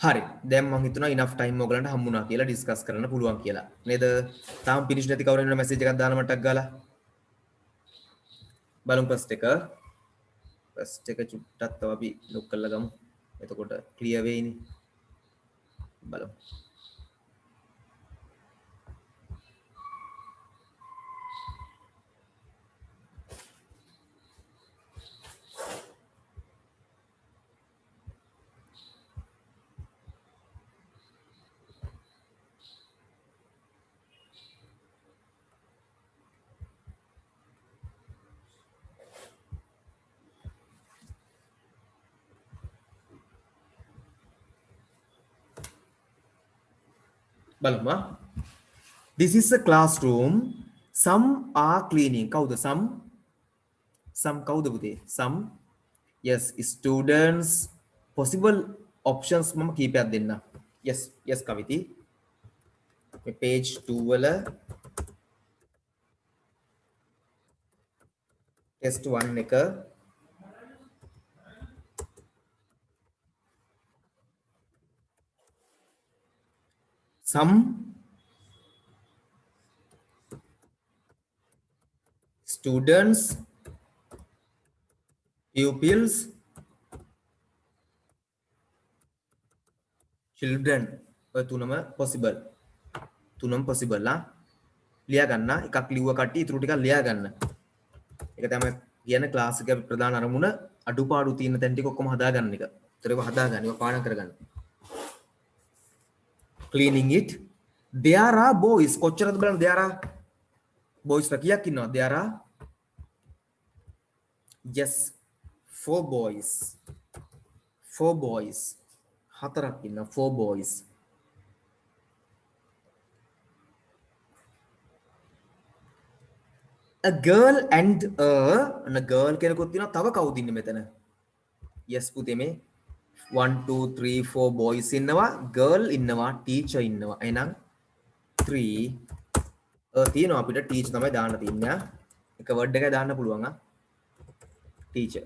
හරි. දැන් මම හිතනවා enough time ඔයගලන්ට හම්බුණා කියලා ඩිස්කස් කරන්න පුළුවන් කියලා. නේද? තාම finish නැති කවුරු වෙන මැසේජ් එකක් දාන්න මටක් ගාලා. බලමු ෆස්ට් එක. ෆස්ට් එක චුට්ටක් තව අපි ලොක් කරලා ගමු. එතකොට ක්ලියර් වෙයිනේ. බලමු. බලමු. This is a classroom. Some are cleaning. කවුද some කවුද පුතේ? some yes students possible options මම කීපයක් දෙන්න. yes කවිති. මේ page 2 වල test 1 එක some students pupils children ඔය තුනම possible ලා ලියා ගන්න එකක් ලිව්ව කට්ටිය ඊටු ටිකක් ලියා ගන්න. ඒක තමයි කියන ක්ලාස් එකේ ප්‍රධාන අරමුණ අඩුපාඩු තියෙන තැන් ටික ඔක්කොම හදා ගන්න එක. ඒතර ඒක හදා ගන්න ඒක පාඩම් කරගන්න. cleaning it. There are boys. කොච්චරද බලන්න there are boys ලා කීයක් ඉන්නවද? there are yes 4 boys. 4 boys. හතරක් ඉන්නවා 4 boys. A girl and a girl කෙනෙකුත් තියෙනවා. තව කවුද ඉන්නේ මෙතන? yes පුතේ මේ 1 2 3 4 boys ඉන්නවා, girl ඉන්නවා, teacher ඉන්නවා. එහෙනම් 3 තියෙනවා අපිට teacher තමයි දාන්න තියන්නේ. එක word එකයි දාන්න පුළුවන් teacher.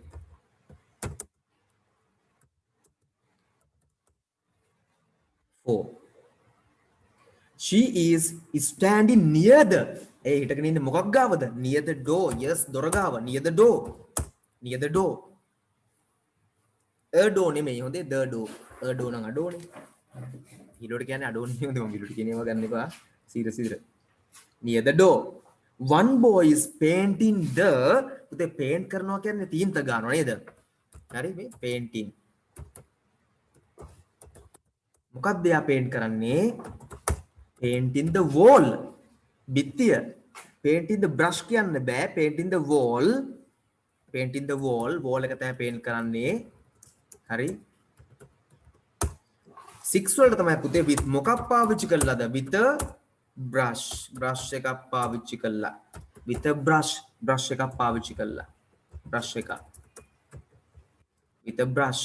She is standing near the හිටගෙන ඉන්නේ මොකක් ගාවද? near the door. yes දොර ගාව. near the door. a door නෙමෙයි හොඳේ the door. a door නම් අඩෝනේ. හිලෝට කියන්නේ අඩෝනේ හොඳේ මම හිලෝට කියන ඒවා ගන්න එපා. Serious. near the door. One boy is painting the පුතේ paint කරනවා කියන්නේ තීන්ත ගන්නවා නේද? හරි මේ painting. මොකක්ද එයා paint කරන්නේ? painting the wall. බිත්තිය. painting the brush කියන්න බෑ. painting the wall. wall එක තමයි paint කරන්නේ. හරි 6 වලට තමයි පුතේ with මොකක් පාවිච්චි කළාද? with a brush එකක් පාවිච්චි කළා. with a brush එකක් පාවිච්චි කළා. brush එකක් with a brush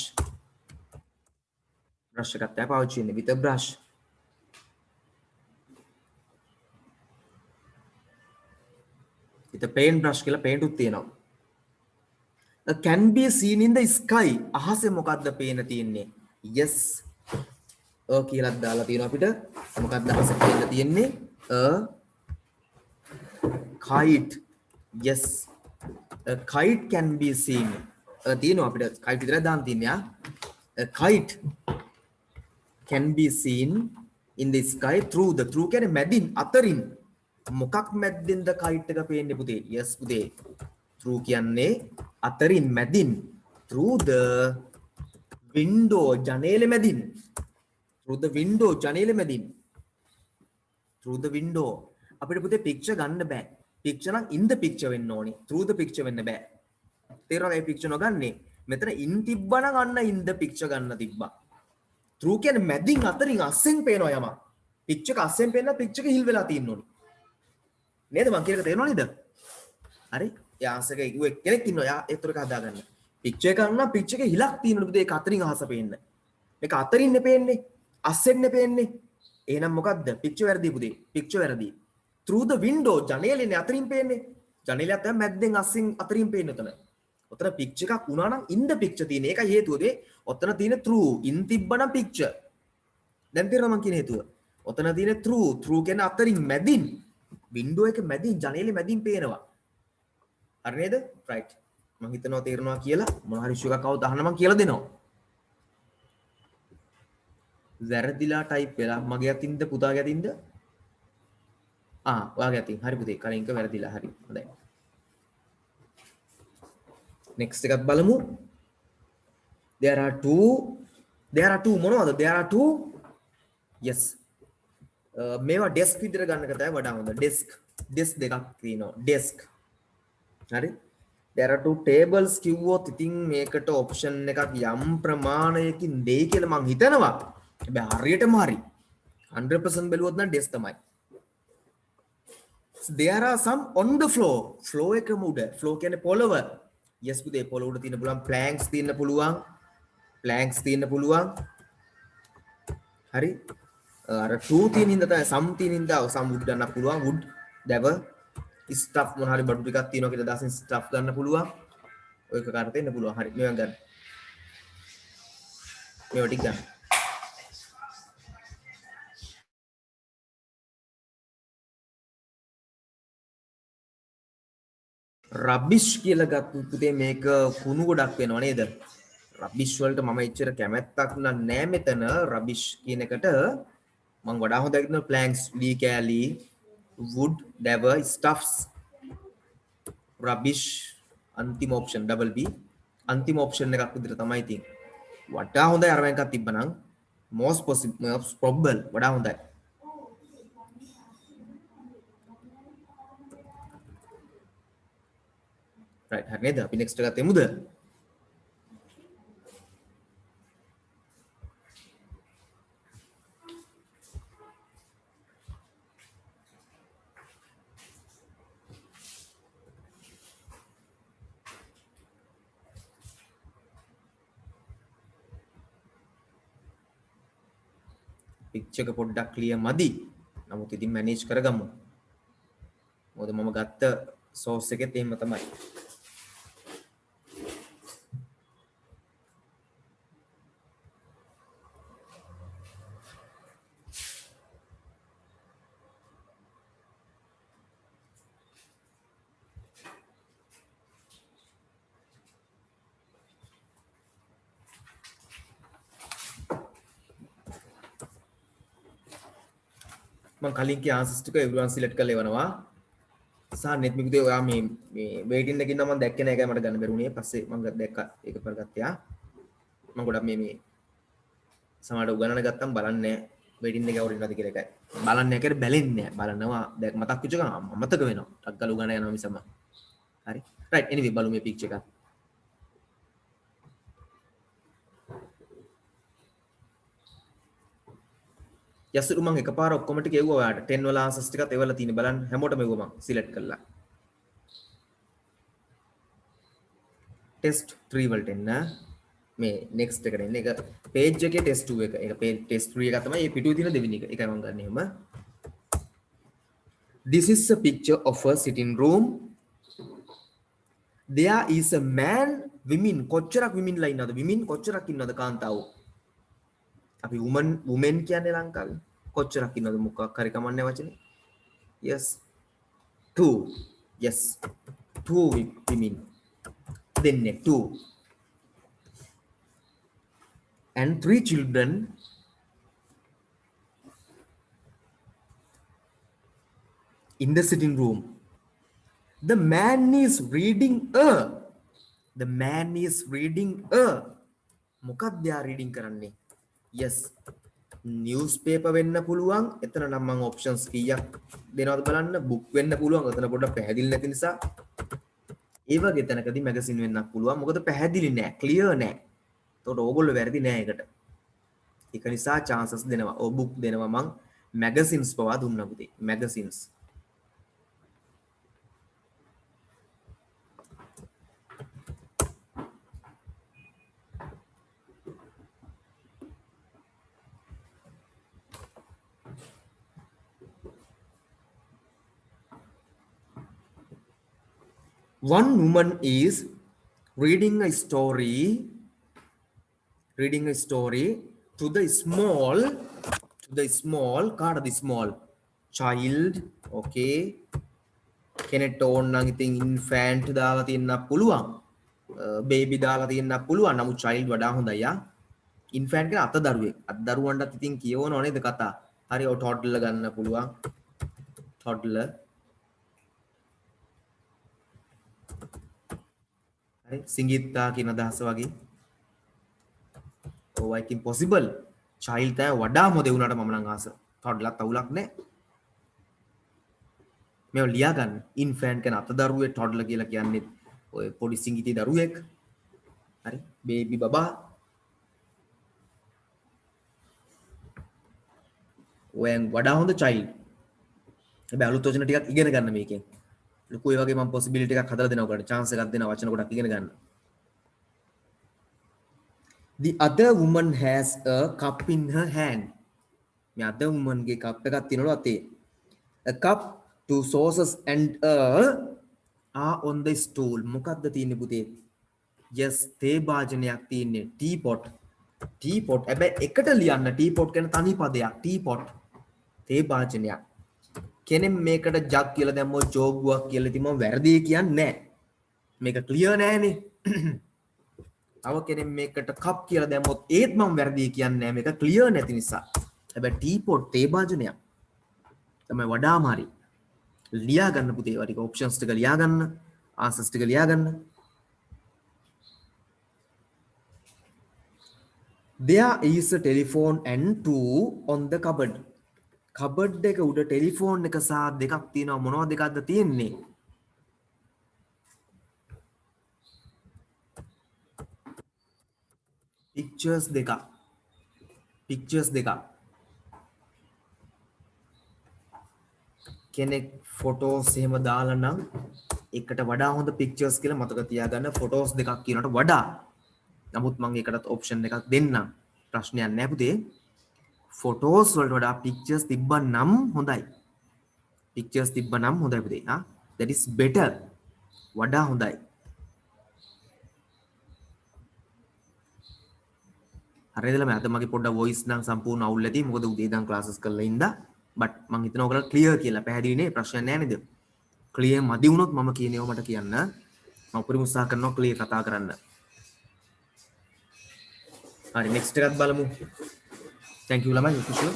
එකක් තමයි පාවිච්චි වෙන්නේ with a brush. with a paint brush කියලා paint උත් තියෙනවා. can be seen in the sky. අහසේ මොකද්ද පේන තියෙන්නේ? yes කියලා දාලා තියෙනවා අපිට. මොකක්ද අහසේ පේන තියෙන්නේ? a kite. yes a kite can be seen. තියෙනවා අපිට kite විතරයි දාන්න තියෙන්නේ. a kite can be seen in the sky through කියන්නේ මැදින් අතරින්. මොකක් මැද්දෙන්ද kite එක පේන්නේ පුතේ? yes පුතේ through කියන්නේ අතරින් මැදින්. through the window ජනේලෙ මැදින්. through the window ජනේලෙ මැදින්. through the window අපිට පුතේ picture ගන්න බෑ. picture නම් in the picture වෙන්න ඕනේ. through the picture වෙන්න බෑ. තේරෙනවද? මේ picture නොගන්නේ. මෙතන in තිබ්බා නම් අන්න in the picture ගන්න තිබ්බා. through කියන්නේ මැදින් අතරින් අස්සෙන් පේනවා යම. picture එක අස්සෙන් පේන්න picture එක හිල් වෙලා තියෙන්න ඕනේ. නේද? මං කියන එක තේරෙනව නේද? හරි? යාසක කෙනෙක් ඉන්නවා. යා ඒතර එක හදාගන්න. picture එක ගන්න picture එකේ හිලක් තියෙනවා පුතේ. ඒක අතරින් අහස පේන්න. මේක අතරින් නේ පේන්නේ. අස්සෙන් නේ පේන්නේ. එහෙනම් මොකද්ද? picture වැරදි පුතේ. picture වැරදි. through the window ජනේලෙනේ අතරින් පේන්නේ. ජනේලයක් තමයි මැද්දෙන් අස්සෙන් අතරින් පේන්නේ උතන. උතන picture එකක් වුණා නම් in the picture තියෙන. ඒකයි හේතුව. ඔතන තියෙන through in තිබ්බනම් picture. දැන් තේරෙනවා මං කියන හේතුව. ඔතන තියෙන through කියන අතරින් මැදින් window එක මැදින් ජනේලෙ මැදින් පේනවා. හරි නේද? right. මං හිතනවා තේරෙනවා කියලා මොන හරි ඉෂුව එකක් આવුත් අහන්න මං කියලා දෙනවා. වැරදිලා ටයිප් වෙලා මගේ අතින්ද පුතාගේ අතින්ද? ඔයාගේ අතින්. හරි පුතේ. කලින්ක වැරදිලා හරි. හොඳයි. next එකත් බලමු. there are two මොනවද? there are two yes මේවා ඩෙස්ක් විදිහට ගන්න එක තමයි වඩා හොඳ. ඩෙස්ක් දෙකක් තියෙනවා. ඩෙස්ක් හරි. there are two tables කිව්වොත් ඉතින් මේකට ඔප්ෂන් එකක් යම් ප්‍රමාණයකින් දෙයි කියලා මං හිතනවා. හැබැයි හරියටම හරි 100% බැලුවොත් නම් ඩෙස්ක් තමයි. there are some on the floor එකම උඩ. floor කියන්නේ පොළව. yes පුතේ පොළව උඩ තියෙන පුළුවන් planks තියෙන්න පුළුවන්. හරි. අර 2 තියෙන හින්දා තමයි some තියෙන හින්දා some wood ගන්න පුළුවන්. wood දව stuff මොන හරි බඩු ටිකක් තියෙනවා කියලා දාසින් stuff ගන්න පුළුවන්. ඔය එක කාට දෙන්න පුළුවන්. හරි මේවා ගන්න. මේවා ටික ගන්න. රබිෂ් කියලා ගත්ත පුතේ මේක කුණු ගොඩක් වෙනව නේද? රබිෂ් වලට මම එච්චර කැමැත්තක් නෑ මෙතන. රබිෂ් කියන එකට මම වඩා හොඳයි කියන planks, lee kali, wood, daver, stuffs. රබිෂ් අන්තිම option double B අන්තිම option එකක් විදිහට තමයි තියෙන්නේ. වඩා හොඳයි අර එකක් තිබ්බනම් most probable වඩා හොඳයි. right හරි නේද? අපි next එකට එමුද? picture එක පොඩ්ඩක් clear මදි. නමුත් ඉතින් manage කරගමු. මොකද මම ගත්ත source එකෙත් එහෙම තමයි. මම කලින් කිය answers ටික everyone select කරලා එවනවා. සානෙත් මිකුතේ ඔයා මේ waiting එකකින් නම් මම දැක්කේ නෑ. ඒකයි මට ගන්න බැරුණේ. පස්සේ මම දැක්කා ඒක කරගත්තා. මම ගොඩක් මේ සමහරට උගන්නන ගත්තම් බලන්නේ නෑ. waiting එකේ අවුල් ඉන්නවද කියලා එකයි. බලන්නේ නැහැ කියලා බැලෙන්නේ නෑ. බලනවා දැන් මතක් වෙච්ච ගමන් අමතක වෙනවා. ටක් ගාලා උගන්න යනවා මිසම. හරි. right anyway බලමු මේ picture එක. යසුරු මම එකපාර ඔක්කොම ටික එව්වා ඔයාට 10 වල answers ටිකත් එවලා තියෙන බලන්න හැමෝටම එව්වා මම සිලෙක්ට් කරලා test 3 වලට එන්න මේ next එකට එන්න ඒක page එකේ test 2 එක ඒක page test 3 එක තමයි මේ පිටුවේ තියෙන දෙවෙනි එක ඒකයි මම ගන්න එහෙම this is a picture of a sitting room there is a man women කොච්චරක් women ලා ඉන්නවද women කොච්චරක් ඉන්නවද කාන්තාවෝ අපි women කියන්නේ ලංකාවේ කොච්චරක් ඉන්නවද මොකක් හරි කමන්නේ වචනේ yes 2 yes 2 women දෙන්නේ 2 and 3 children in the sitting room the man is reading a මොකක්ද යා reading කරන්නේ yes newspaper වෙන්න පුළුවන් එතන නම් මම options කීයක් දෙනවද බලන්න book වෙන්න පුළුවන් එතන පොඩ්ඩක් පැහැදිලි නැති නිසා ඒ වගේ තැනකදී magazine වෙන්නත් පුළුවන් මොකද පැහැදිලි නෑ clear නෑ එතකොට ඕගොල්ලෝ වැරදි නෑ ඒකට ඒක නිසා chances දෙනවා ඔය book දෙනවා මම magazines පවා දුන්නා පුතේ magazines one woman is reading a story to the small the small කාටද small child okay කෙනෙක්ට ඕන නම් ඉතින් infant දාලා තියෙන්න පුළුවන් baby දාලා තියෙන්න පුළුවන් නමුත් child වඩා හොඳයි යා infant කියන අත දරුවෙක් අත දරුවන්ටත් ඉතින් කියවනව නේද කතා හරි ඔය toddler ගන්න පුළුවන් toddler හරි සිංගිත්තා කියන අදහස වගේ oh I think possible child තමයි වඩා හොඳ වුණාට මම නම් ආස toddler තවුලක් නැහැ මේව ලියා ගන්න infant කියන අත දරුවෙක් toddler කියලා කියන්නේ ඔය පොඩි සිංගිති දරුවෙක් හරි baby බබා ඔයන් වඩා හොඳ child හැබැයි අලුත් වචන ටිකක් ඉගෙන ගන්න මේකෙන් ලොකු ඒ වගේ මම possibility එකක් හදලා දෙනවා ඔයාලට chance එකක් දෙනවා වචන ගොඩක් ඉගෙන ගන්න the other woman has a cup in her hand මේ other woman ගේ cup එකක් තියෙනවලු අතේ a cup two saucers and a are on the stool මොකක්ද තියෙන්නේ පුතේ yes තේ භාජනයක් තියෙන්නේ teapot හැබැයි එකට ලියන්න teapot කියන තනි පදයක් teapot තේ භාජනයක් කෙනෙක් මේකට ජග් කියලා දැම්මොත් ජෝගුවක් කියලා ඉතින් මම වැරදි කියන්නේ නැහැ මේක ක්ලියර් නෑනේ තව කෙනෙක් මේකට කප් කියලා දැම්මොත් ඒත් මම වැරදි කියන්නේ නැහැ මේක ක්ලියර් නැති නිසා හැබැයි teapot තේ භාජනයක් තමයි වඩාම හරි ලියා ගන්න පුතේ ඒවා ටික ඔප්ෂන්ස් ටික ලියා ගන්න ආන්සර්ස් ටික ලියා ගන්න there is a telephone and two on the cupboard cupboard එක උඩ ටෙලිෆෝන් එක සහ දෙකක් තියෙනවා මොනවද දෙකක්ද තියෙන්නේ pictures දෙකක් කෙනෙක් ෆොටෝස් එහෙම දාලා නම් එකට වඩා හොඳ pictures කියලා මතක තියාගන්න ෆොටෝස් දෙකක් කියනකට වඩා නමුත් මම ඒකටත් ඔප්ෂන් එකක් දෙන්නම් ප්‍රශ්නයක් නැහැ පුතේ ෆොටෝස් වලට වඩා pictures තිබ්බනම් හොඳයි පුතේ that is better වඩා හොඳයි හරියදලා මම අද මගේ පොඩ්ඩක් voice නම් සම්පූර්ණ අවුල් ඇති මොකද උදේ ඉඳන් classes කරලා ඉඳා but මම හිතනවා ඔයගොල්ලෝ clear කියලා පැහැදිලි නේ ප්‍රශ්නයක් නැහැ නේද clear මදි වුණොත් මම කියන ඒවා මට කියන්න මම උපරිම උත්සාහ කරනවා clear කතා කරන්න හරි next එකත් බලමු thank you ළමයි official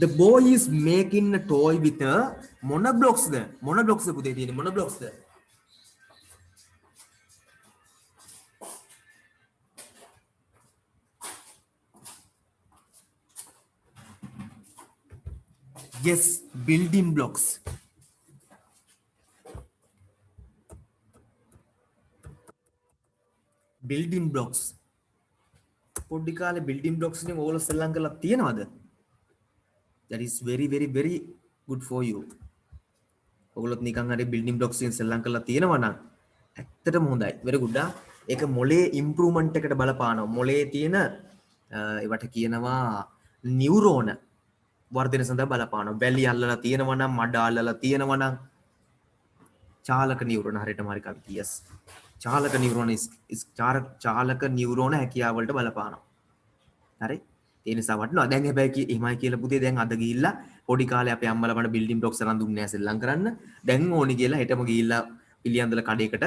the boy is making a toy with a මොන blocks ද පුතේ තියෙන්නේ මොන blocks ද yes building blocks පොඩි කාලේ building blocks වලින් ඕගොල්ලෝ සෙල්ලම් කරලා තියෙනවද that is very very very good for you ඔයගොල්ලොත් නිකන් හරි building blocks වලින් සෙල්ලම් කරලා තියෙනවා නම් ඇත්තටම හොඳයි very good ඒක මොලේ improvement එකට බලපානවා මොලේ තියෙන ඒවට කියනවා නියුරෝන වර්ධනය සඳහා බලපානවා වැලි අල්ලලා තියෙනවා නම් මඩ අල්ලලා තියෙනවා නම් චාලක නියුරෝන හරියටම හරි කවි yes චාලක නියුරෝන හැකියාව වලට බලපානවා හරි ඒ නිසා වටනවා දැන් හැබැයි එහෙමයි කියලා පුතේ දැන් අද ගිහිල්ලා පොඩි කාලේ අපේ අම්මලා මට බිල්ඩින් බ්ලොක්ස් අරන් දුන්නේ නැහැ සෙල්ලම් කරන්න දැන් ඕනි කියලා හෙටම ගිහිල්ලා පිළියන්දල කඩේකට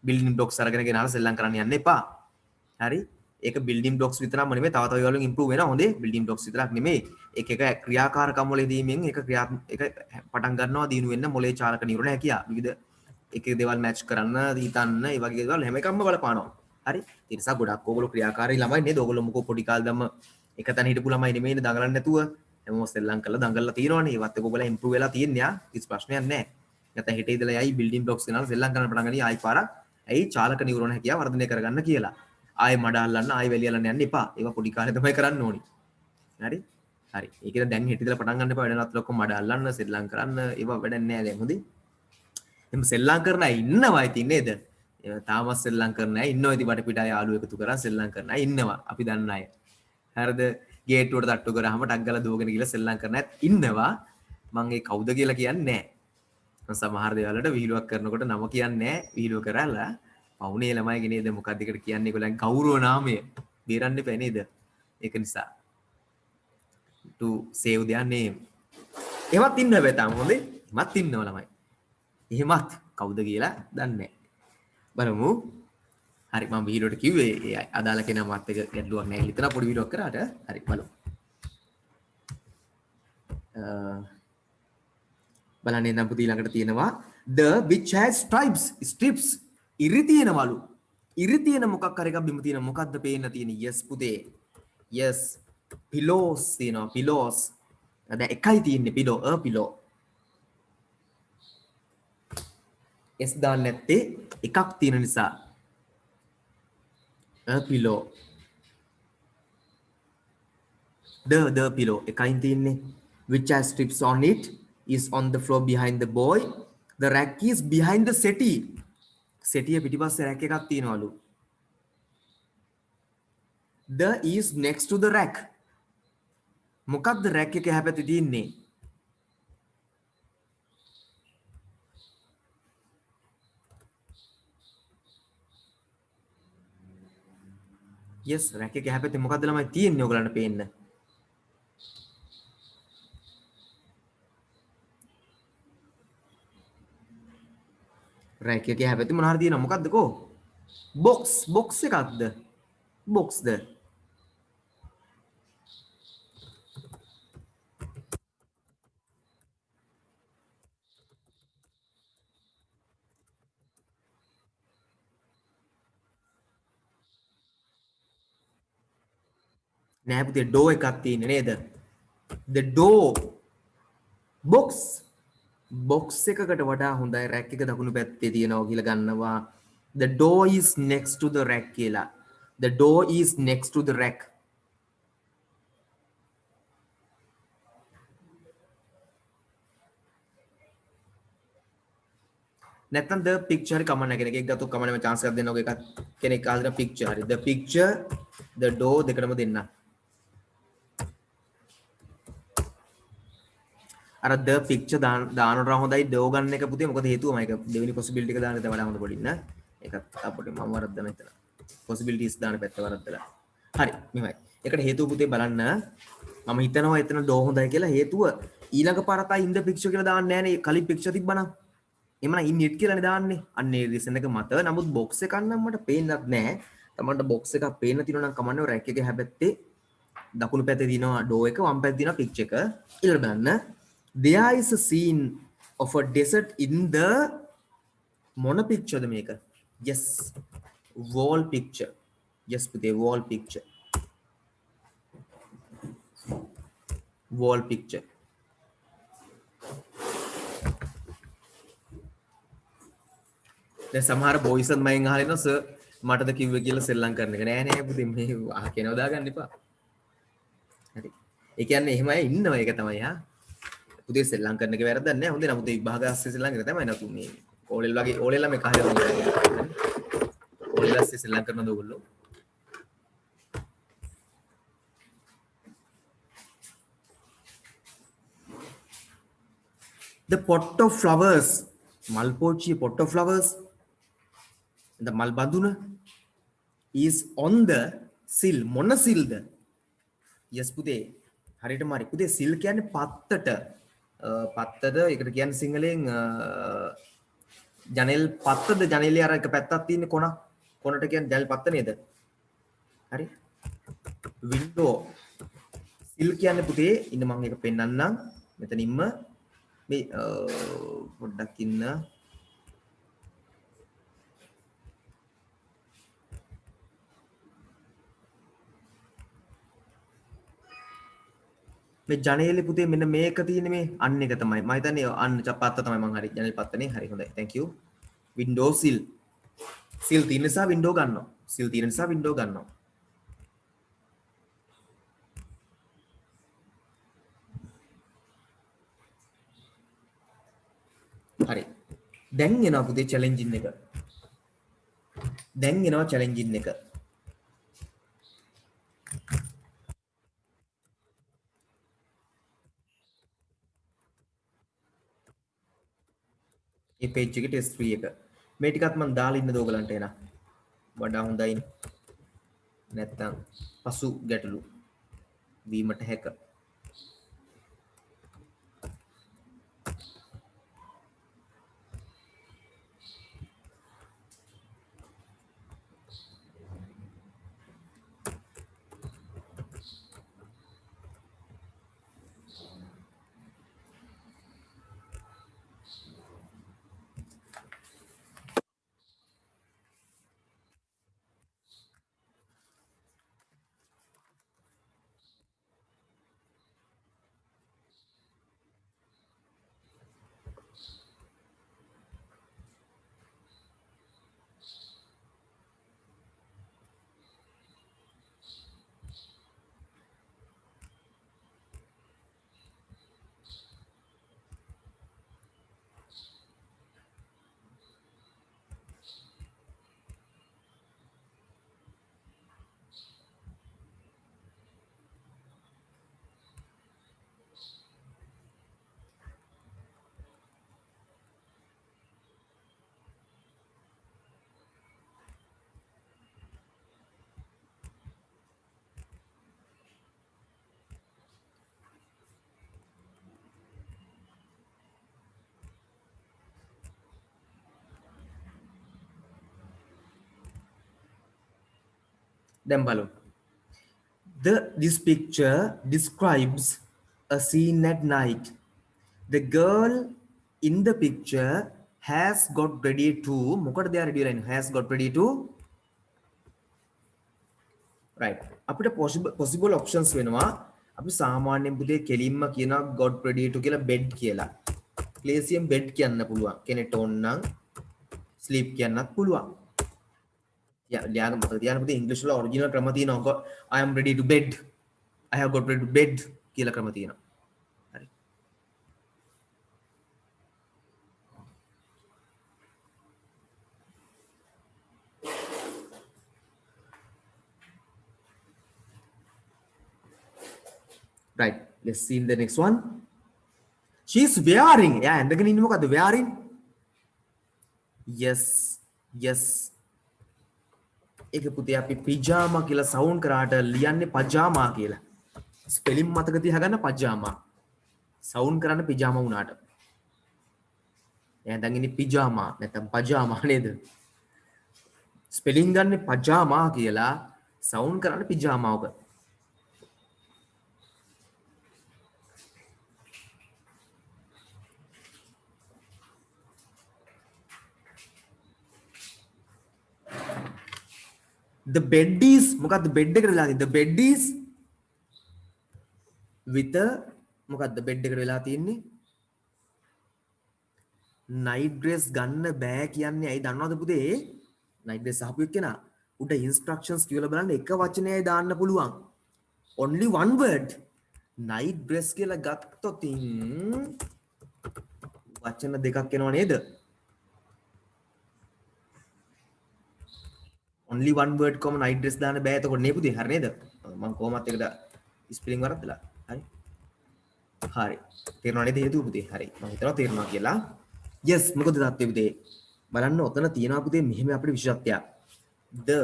බිල්ඩින් බ්ලොක්ස් අරගෙන ගෙනාලා සෙල්ලම් කරන්න යන්න එපා හරි ඒක බිල්ඩින් බ්ලොක්ස් විතරක්ම නෙමෙයි තව තව වලින් ඉම්ප්‍රූව් වෙනවා හොඳේ බිල්ඩින් බ්ලොක්ස් විතරක් නෙමෙයි එක ක්‍රියාකාරකම් වලදීමින් ඒක පටන් ගන්නවා දිනු වෙන්න මොලේ චාලක නියුරෝන හැකියාව විවිධ එක දේවල් මැච් කරන්න හිතන්න ඒ වගේ දේවල් හැම එකක්ම බලපානවා හරි ඒ නිසා ගොඩක් ඕගොල්ලෝ ක්‍රියාකාරී ළමයි නේද ඕගොල්ලෝ මොකෝ පොඩි කාලෙදම එක තැන හිටපු ළමයි නෙමෙයිනේ දඟලන්නේ නැතුව හැමෝම සෙල්ලම් කරලා දඟලලා තියෙනවනේ ඒවත් එක ඔයගොල්ලෝ ඉම්ප්‍රූව් වෙලා තියෙන්නේ ආ කිසි ප්‍රශ්නයක් නැහැ නැත්නම් හිටේ ඉඳලා යයි බිල්ඩින් බ්ලොක්ස් ගනලා සෙල්ලම් කරන්න පටන් ගනී ආයි පාරක් ඇයි චාලක නියුරෝන හැකියාව වර්ධනය කරගන්න කියලා ආයි මඩ අල්ලන්න ආයි වැලිය අල්ලන්න යන්න එපා ඒවා පොඩි කාලේ තමයි කරන්න ඕනි හරි ඒකද දැන් හිටිදලා පටන් ගන්න එපා වැඩ නතර ඔක්කොම මඩ අල්ලන්න සෙල්ලම් කරන්න ඒවා වැඩක් නැහැ දැන් හොඳේ එම් සෙල්ලම් කරන අය ඉන්නවා ඉතින් නේද තාමත් සෙල්ලම් කරන අය ඉන්නවා ඉතින් වටපිට අය යාළුවෝ එකතු කරලා සෙල්ලම් කරන අය ඉන්නවා අපි දන්න අය හරිද ගේට්ටුවට තට්ටු කරාම ටක් ගාලා දුවගෙන ගිහලා සෙල්ලම් කරන අයත් ඉන්නවා මම ඒ කවුද කියලා කියන්නේ නැහැ සමහර දේවල් වලට විහිළුවක් කරනකොට නම කියන්නේ නැහැ විහිළුව කරලා පවුනේ ළමයිගේ නේද මොකක්ද ඒකට කියන්නේ ඒගොල්ලන් ගෞරව නාමය බේරන්න එපා නේද ඒක නිසා to save their name. එහෙමත් ඉන්න හැබැයි තාම හොඳේ. මත් ඉන්නවා ළමයි. එහෙමත් කවුද කියලා දන්නේ නැහැ. බලමු. හරි මම වීඩියෝට කිව්වේ ඒ අදාළ කෙනා මාත් එක්ක ගැටලුවක් නැහැ කියලා හිතන පොඩි වීඩියෝක් කරාට හරි බලමු. බලන්න නම් පුතේ ළඟට තියෙනවා the which has strips ඉරි තියෙනවලු. ඉරි තියෙන මොකක් හරි එකක් බිම තියෙන මොකද්ද පේන්න තියෙන්නේ? yes පුතේ. yes pillows තියෙනවා pillows. දැන් එකයි තියෙන්නේ pillow a pillow. s දාන්න නැත්තේ එකක් තියෙන නිසා. a pillow. the pillow එකයි තියෙන්නේ. which has strips on it is on the floor behind the boy. The rack is behind the settee. Settee පිටිපස්සේ rack එකක් තියෙනවලු. The is next to the rack. මොකක්ද rack එක හැපැත්තේ තියෙන්නේ? yes rack එක හැපැත්තේ මොකද්ද ළමයි තියෙන්නේ ඔයගලන්ට පේන්න? rack එක හැපැත්තේ මොනවා හරි තියෙනවා මොකද්ද කෝ? box එකක්ද? boxද? නෑ පුතේ door එකක් තියෙන්නේ නේද? the door box එකකට වඩා හොඳයි rack එක දකුණු පැත්තේ තියෙනවා කියලා ගන්නවා. the door is next to the rack කියලා. the door is next to the rack. නැත්නම් the picture හරි කමන්න කෙනෙක් එක ගත්තොත් කමන්න මම chance එකක් දෙන්න ඔක එකක් කෙනෙක් අහලා දෙන picture හරි the picture the door දෙකම දෙන්න. අර the picture දානට හොඳයි door ගන්න එක පුතේ මොකද හේතුව මම ඒක දෙවෙනි possibility එක දාන්න ඉතින් වඩා හොඳ පොඩින්න. ඒකත් අපිට මම වරද්දන හිතන. possibilities දාන පැත්ත වරද්දලා. හරි මෙහෙමයි. ඒකට හේතුව පුතේ බලන්න මම හිතනවා එතන door හොඳයි කියලා හේතුව ඊළඟ පාරත් in the picture කියලා දාන්නේ නැහැ නේ කලින් picture තිබ්බනම්. එමනම් in it කියලානේ දාන්නේ. අන්න ඒ reason එක මත නමුත් box එකක් නම් මට පේන්නත් නැහැ. තමන්ට box එකක් පේන්න තියෙනවා නම් කමන්නේ rack එකේ හැබැත්තේ දකුණු පැත්තේ තියෙනවා door එක වම් පැත්තේ තියෙනවා picture එක. ඊළඟ බලන්න there is a scene of a desert in the මොන picture ද මේක? yes wall picture. yes පුතේ wall picture. wall picture. දැන් සමහර බොයිස් මම අහලා ඉන්නවා සර් මටද කිව්වේ කියලා සෙල්ලම් කරන එක. නෑ නෑ පුතේ මේ අහ කියනවා දාගන්න එපා. හරි. ඒ කියන්නේ එහෙම අය ඉන්නවා ඒක තමයි හා. පුතේ සෙල්ලම් කරන එක වැරද්දක් නෑ. හොඳේ නමුත් මේ විභාග ASCII සෙල්ලම් කරන තමයි නතු මේ ඕලෙල් වගේ ඕලෙල්ලා මේ කහේ ඕලෙල් ASCII සෙල්ලම් කරනද ඔයගොල්ලෝ? The pot of flowers mal pochi pot of flowers the mal baduna is on the sill මොන සිල්ද? yes පුතේ හරියට මාරි පුතේ සිල් කියන්නේ පත්තට පත්තද ඒකට කියන්නේ සිංහලෙන් ජනෙල් පත්තද ජනෙලේ අර එක පැත්තක් තියෙන කොනට කියන්නේ ජනෙල් පත්ත නේද? හරි window සිල් කියන්නේ පුතේ ඉන්න මම ඒක පෙන්නන්නම් මෙතනින්ම මේ පොඩ්ඩක් ඉන්න මේ ජනේලේ පුතේ මෙන්න මේක තියෙන්නේ මේ අන්න එක තමයි මම හිතන්නේ අන්න පත්ත තමයි මං හරි ජනේල් පත්තනේ හරි හොඳයි thank you window sill sill තියෙන නිසා window ගන්නවා sill තියෙන නිසා window ගන්නවා හරි දැන් එනවා පුතේ challenging එක දැන් එනවා challenging එක මේ page එකේ test 3 එක මේ ටිකත් මම දාලා ඉන්නද ඔයගලන්ට එන වඩා හොඳයි නැත්තම් පසු ගැටලු වීමට හැක. දැන් බලමු. This picture describes a scene at night. The girl in the picture has got ready to මොකටද යා ready වෙලා has got ready to right අපිට possible options වෙනවා. අපි සාමාන්‍යයෙන් පුතේ කෙලින්ම කියනවා got ready to කියලා bed කියලා. Classium bed කියන්න පුළුවන්. කෙනෙක්ට ඕන නම් sleep කියන්නත් පුළුවන්. ලියාගන්න මතක තියාගන්න පුතේ ඉංග්‍රීසි වල ඔරිජිනල් ක්‍රම තියෙනවා. I am ready to bed. I have got ready to bed කියලා ක්‍රම තියෙනවා. හරි. Right. Let's see in the next one. She's wearing. Yeah, ඇඳගෙන ඉන්නේ මොකද්ද? Wearing. Yes. Yes. ඒක පුතේ අපි පිජාමා කියලා සවුන්ඩ් කරාට ලියන්නේ පජාමා කියලා. ස්පෙලිං මතක තියාගන්න පජාමා. සවුන්ඩ් කරන්න පිජාමා වුණාට. දැන් ඉන්නේ පිජාමා නැත්නම් පජාමා නේද? ස්පෙලිං ගන්න පජාමා කියලා සවුන්ඩ් කරන්න පිජාමාවක. The bed is මොකක්ද bed එකට වෙලා තියෙන්නේ? The bed is with a මොකක්ද bed එකට වෙලා තියෙන්නේ? night dress ගන්න බෑ කියන්නේ ඇයි දන්නවද පුතේ? night dress අහපු එක්කෙනා උඩ instructions කියලා බලන්න එක වචනයයි දාන්න පුළුවන්. only one word. night dress කියලා ගත්තොත් වචන දෙකක් එනවා නේද? only one word කොහොම night dress දාන්න බෑ එතකොට නේ පුතේ හරි නේද? මම කොහොමත් ඒකද ස්පෙලිං වරද්දලා. හරි. හරි. තේරෙනව නේද හේතුව පුතේ? හරි. මම හිතනවා තේරෙනවා කියලා. yes මොකද තාත්තේ පුතේ? බලන්න ඔතන තියෙනවා පුතේ මෙහෙම අපිට විශේෂත්වයක්. the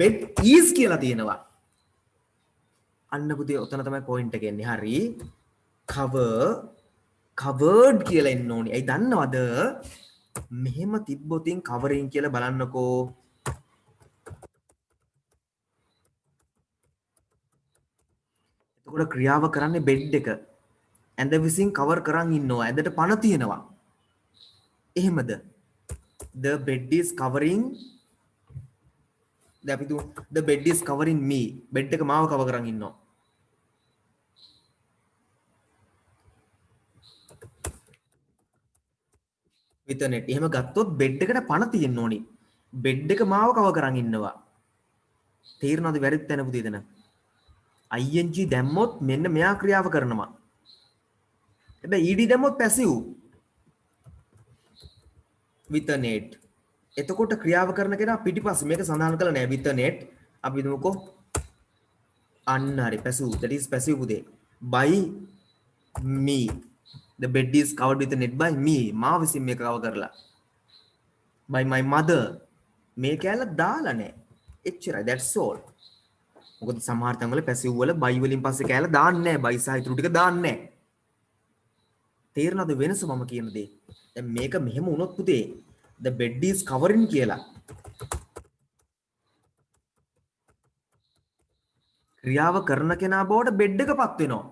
bed is කියලා තියෙනවා. අන්න පුතේ ඔතන තමයි පොයින්ට් එක එන්නේ. හරි. covered කියලා එන්න ඕනේ. ඇයි දන්නවද? මෙහෙම තිබ්බොතින් covering කියලා බලන්නකෝ. එතකොට ක්‍රියාව කරන්නේ බෙඩ් එක. ඇඳ විසින් කවර් කරන් ඉන්නවා. ඇඳට පණ තියෙනවා. එහෙමද? The bed is covering දැන් අපි තුමු the bed is covering me. Bed එක මාව කවර් කරන් ඉන්නවා. with a net. එහෙම ගත්තොත් බෙඩ් එකට පණ තියෙන්න ඕනි. බෙඩ් එක මාව කවර් කරන් ඉන්නවා. තේරෙනවද වැරද්ද තැන පුතේ එතන? ing දැම්මොත් මෙන්න මෙයා ක්‍රියාව කරනවා. හැබැයි ed දැම්මොත් passive with a net. එතකොට ක්‍රියාව කරන කෙනා පිටිපස්සේ මේක සඳහන් කරලා නැහැ with a net. අපි හිතමුකෝ අන්න හරි passive. That is passive පුතේ. by me. The bed is covered with a net by me. මා විසින් මේක කවර් කරලා. by my mother. මේ කැලල දාලා නැහැ. එච්චරයි. That's all. මොකද සමහර තැන්වල පැසිව් වල බයි වලින් පස්සේ කෑල්ල දාන්නේ නැහැ. බයි සහ ඉතුරු ටික දාන්නේ නැහැ. තේරෙනවද වෙනස මම කියන දේ? දැන් මේක මෙහෙම වුණොත් පුතේ the bed is covering කියලා ක්‍රියාව කරන කෙනා බවට බෙඩ් එකපත් වෙනවා.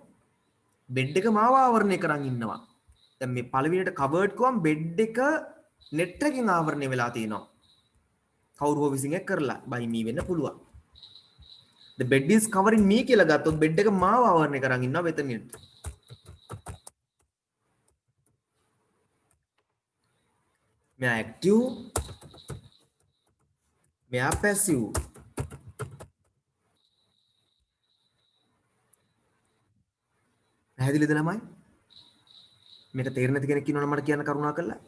බෙඩ් එක මාව ආවරණය කරන් ඉන්නවා. දැන් මේ පළවෙනියට කවර්ඩ් කොම් බෙඩ් එක net එකකින් ආවරණය වෙලා තියෙනවා. කවුරු හෝ විසින් එක කරලා බයි මී වෙන්න පුළුවන්. the bed is covering me කියලා ගත්තොත් බෙඩ් එක මාව ආවරණය කරන් ඉන්නවා මෙතනින්. මෙයා active මෙයා passive. පැහැදිලිද ළමයි? මේක තේරෙන්නේ නැති කෙනෙක් ඉන්නවනම් මට කියන්න කරුණා කරලා.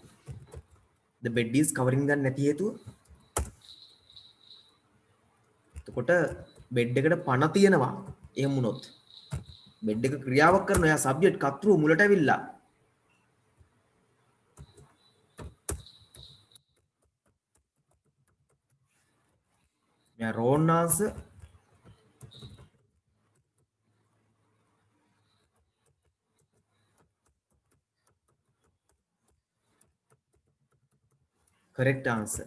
the bed is covering ගන්න නැති හේතුව. එතකොට බෙඩ් එකට පණ තියෙනවා. එහෙම වුණොත් බෙඩ් එක ක්‍රියාවක් කරන එයා සබ්ජෙක්ට් කතෘ මුලට ඇවිල්ලා මෙයා රෝන් ආන්සර් correct answer.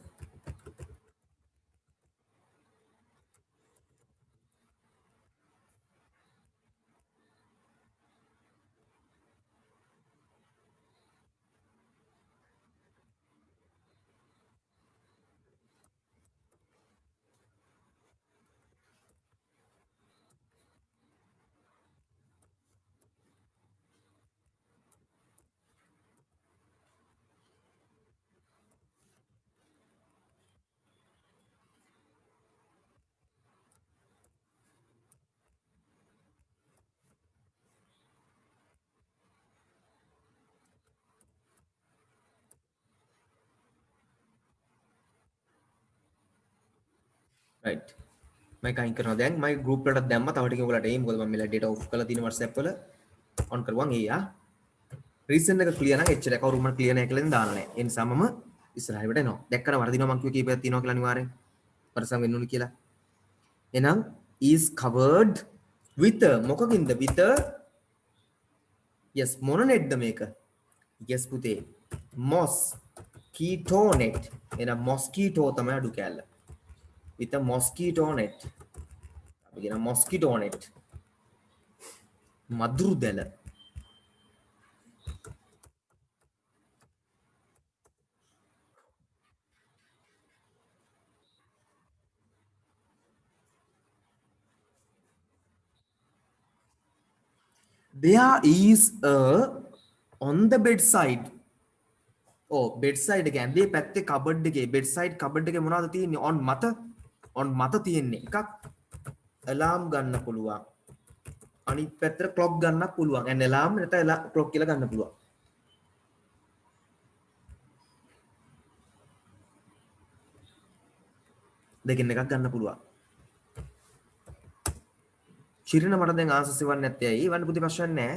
right. මම කයින් කරනවා දැන් මම group වලට දැම්මා තව ටිකක් ඔයගලට එයි මොකද මම මෙලා data off කරලා තියෙන WhatsApp වල on කරුවන් එයා reason එක clear නම් එච්චර කවුරු මම clear නැහැ කියලා දාන්න නැහැ. ඒ නිසා මම ඉස්සරහට එනවා. දැක්කම වරදිනවා මම කිව්ව කීපයක් තියෙනවා කියලා අනිවාර්යෙන්. පරිසම් වෙන්න ඕනි කියලා. එහෙනම් is covered with මොකකින්ද with yes මොන netද මේක? yes පුතේ mosquito net. එහෙනම් mosquito තමයි අඩු කැල්ල. with a mosquito net. අපි කියන mosquito net. මදුරු දැල. There is a on the bedside. Oh, bedside එක ඇඳේ පැත්තේ cupboard එකේ bedside cupboard එකේ මොනවද තියෙන්නේ? on මත තියෙන්නේ එකක් alarm ගන්න පුළුවන්. අනිත් පැත්තට clock ගන්නත් පුළුවන්. and alarm නැත්නම් clock කියලා ගන්න පුළුවන්. දෙකෙන් එකක් ගන්න පුළුවන්. චිරණ මට දැන් ආන්සර්ස් ඉවන්න නැත්තේ ඇයි? ඉවන්න පුතේ ප්‍රශ්න නැහැ.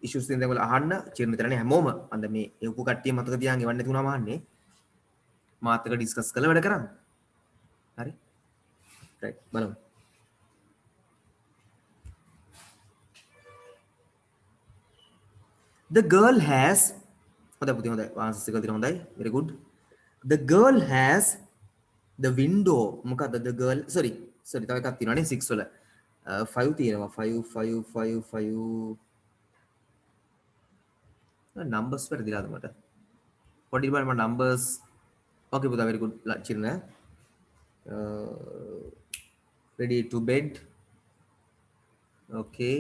ඉෂුස් තියෙන දේවල් අහන්න චිරණ විතරනේ හැමෝම අන්න මේ එව්කු කට්ටිය මතක තියාගෙන ඉවන්න නැති වුණාම අහන්නේ. මාත් එක්ක ඩිස්කස් කරලා වැඩ කරන්න. හරි? right බලමු. The girl has හොඳයි පුතේ හොඳයි. ආන්සර්ස් එක දින හොඳයි. very good. The girl has the window මොකද්ද the girl sorry තව එකක් තියෙනවානේ 6 වල 5 තියෙනවා 5 numbers වැරදිලාද මට පොඩි බලන්න මම numbers okay පුතා very good චිරණ ready to bed okay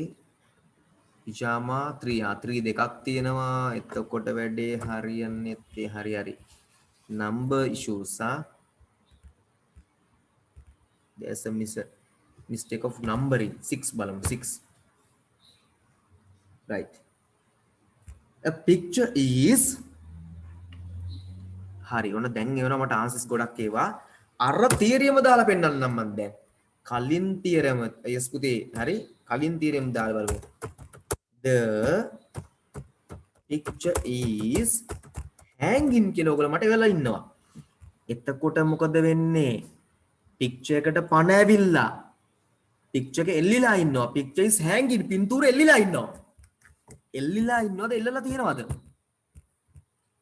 pajama 3 දෙකක් තියෙනවා එතකොට වැඩේ හරියන්නේ හරි number issues there's a mistake of numbering 6 බලමු 6 right a picture is හරි ඔන්න දැන් එවනවා මට ආන්සර්ස් ගොඩක් ඒවා අර තියරියම දාලා පෙන්නන්නම් මම දැන් කලින් තියරම yes පුතේ හරි කලින් තියරියම දාලා බලමු the picture is hanging කියලා ඔයගොල්ලෝ මට වෙලා ඉන්නවා එතකොට මොකද වෙන්නේ picture එකට පණ ඇවිල්ලා picture එක එල්ලිලා ඉන්නවා. picture is hanging. පින්තූර එල්ලිලා ඉන්නවා. එල්ලිලා ඉන්නවද එල්ලලා තියෙනවද?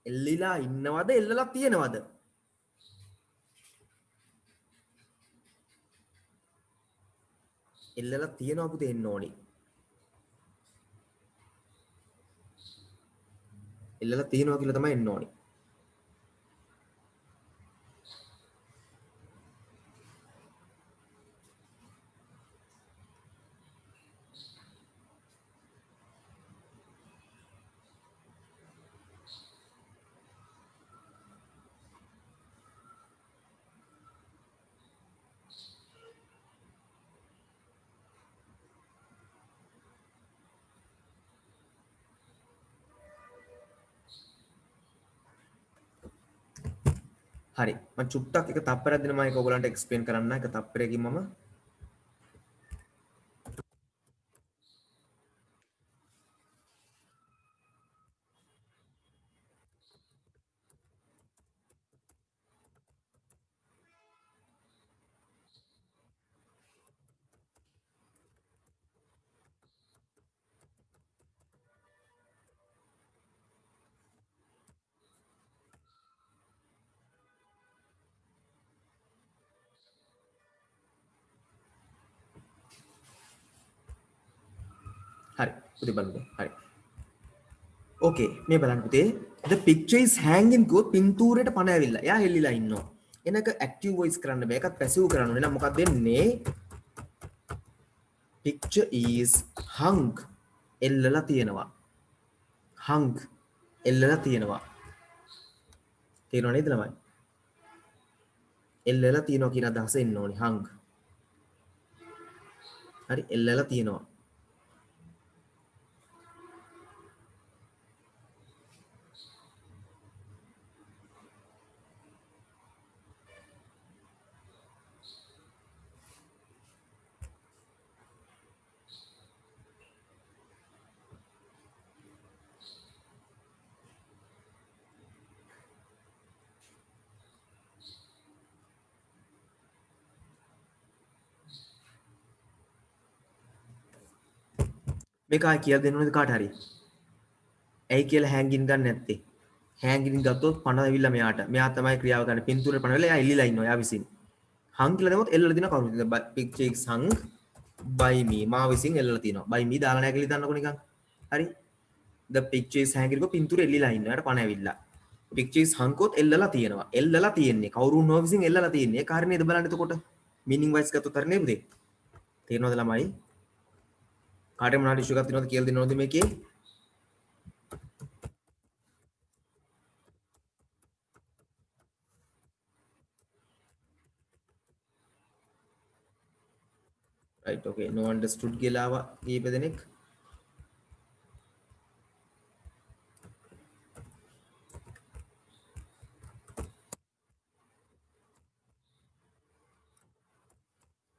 එල්ලිලා ඉන්නවද එල්ලලා තියෙනවද? එල්ලලා තියෙනවා පුතේ එන්න ඕනි. එල්ලලා තියෙනවා කියලා තමයි එන්න ඕනි. හරි මම චුට්ටක් එක තප්පරයක් දෙන්න මම ඒක ඔයගලන්ට එක්ස්ප්ලেইন කරන්න එක තප්පරයකින් මම හරි පුතේ බලන්න හරි ඕකේ මේ බලන්න පුතේ the picture is hanging කිව්වොත් පින්තූරයට පණ ඇවිල්ලා එයා හෙල්ලිලා ඉන්නවා එනක ඇක්ටිව් වොයිස් කරන්න බෑ එකත් පැසිව් කරන්න ඕනේ නම් මොකක්ද වෙන්නේ picture is hung එල්ලලා තියෙනවා hung එල්ලලා තියෙනවා තේරෙනව නේද ළමයි එල්ලලා තියෙනවා කියන අදහස එන්න ඕනේ hung හරි එල්ලලා තියෙනවා මේක ආයි කියලා දෙන්න ඕනේද කාට හරි? ඇයි කියලා හෑන්ගින් ගන්න නැත්තේ? හෑන්ගින් ගත්තොත් පණ ඇවිල්ලා මෙයාට. මෙයා තමයි ක්‍රියාව ගන්න. පින්තූරේ පණ වෙලා එයා එල්ලිලා ඉන්නවා. එයා විසින්. හං කියලා දෙමුත් එල්ලලා දිනවා කවුරුද? picture is hung by me. මා විසින් එල්ලලා තිනවා. by me දාලා නැහැ කියලා හිතන්නකො නිකන්. හරි? the picture is hanging කිව්ව පින්තූරේ එල්ලිලා ඉන්නවා. එයාට පණ ඇවිල්ලා. picture is hung කොත් එල්ලලා තියෙනවා. එල්ලලා තියෙන්නේ. කවුරුන් හෝ විසින් එල්ලලා තියෙන්නේ. ඒක හරියනේද බලන්න එතකොට. meaning wise ගත්තොත් හරිනේ පුතේ. තේරෙනවද ළමයි? කාටේ මොනවද ඉෂුව එකක් තියෙනවද කියලා දෙන්න ඕනද මේකේ? right okay no understood කියලා ආවා කීප දෙනෙක්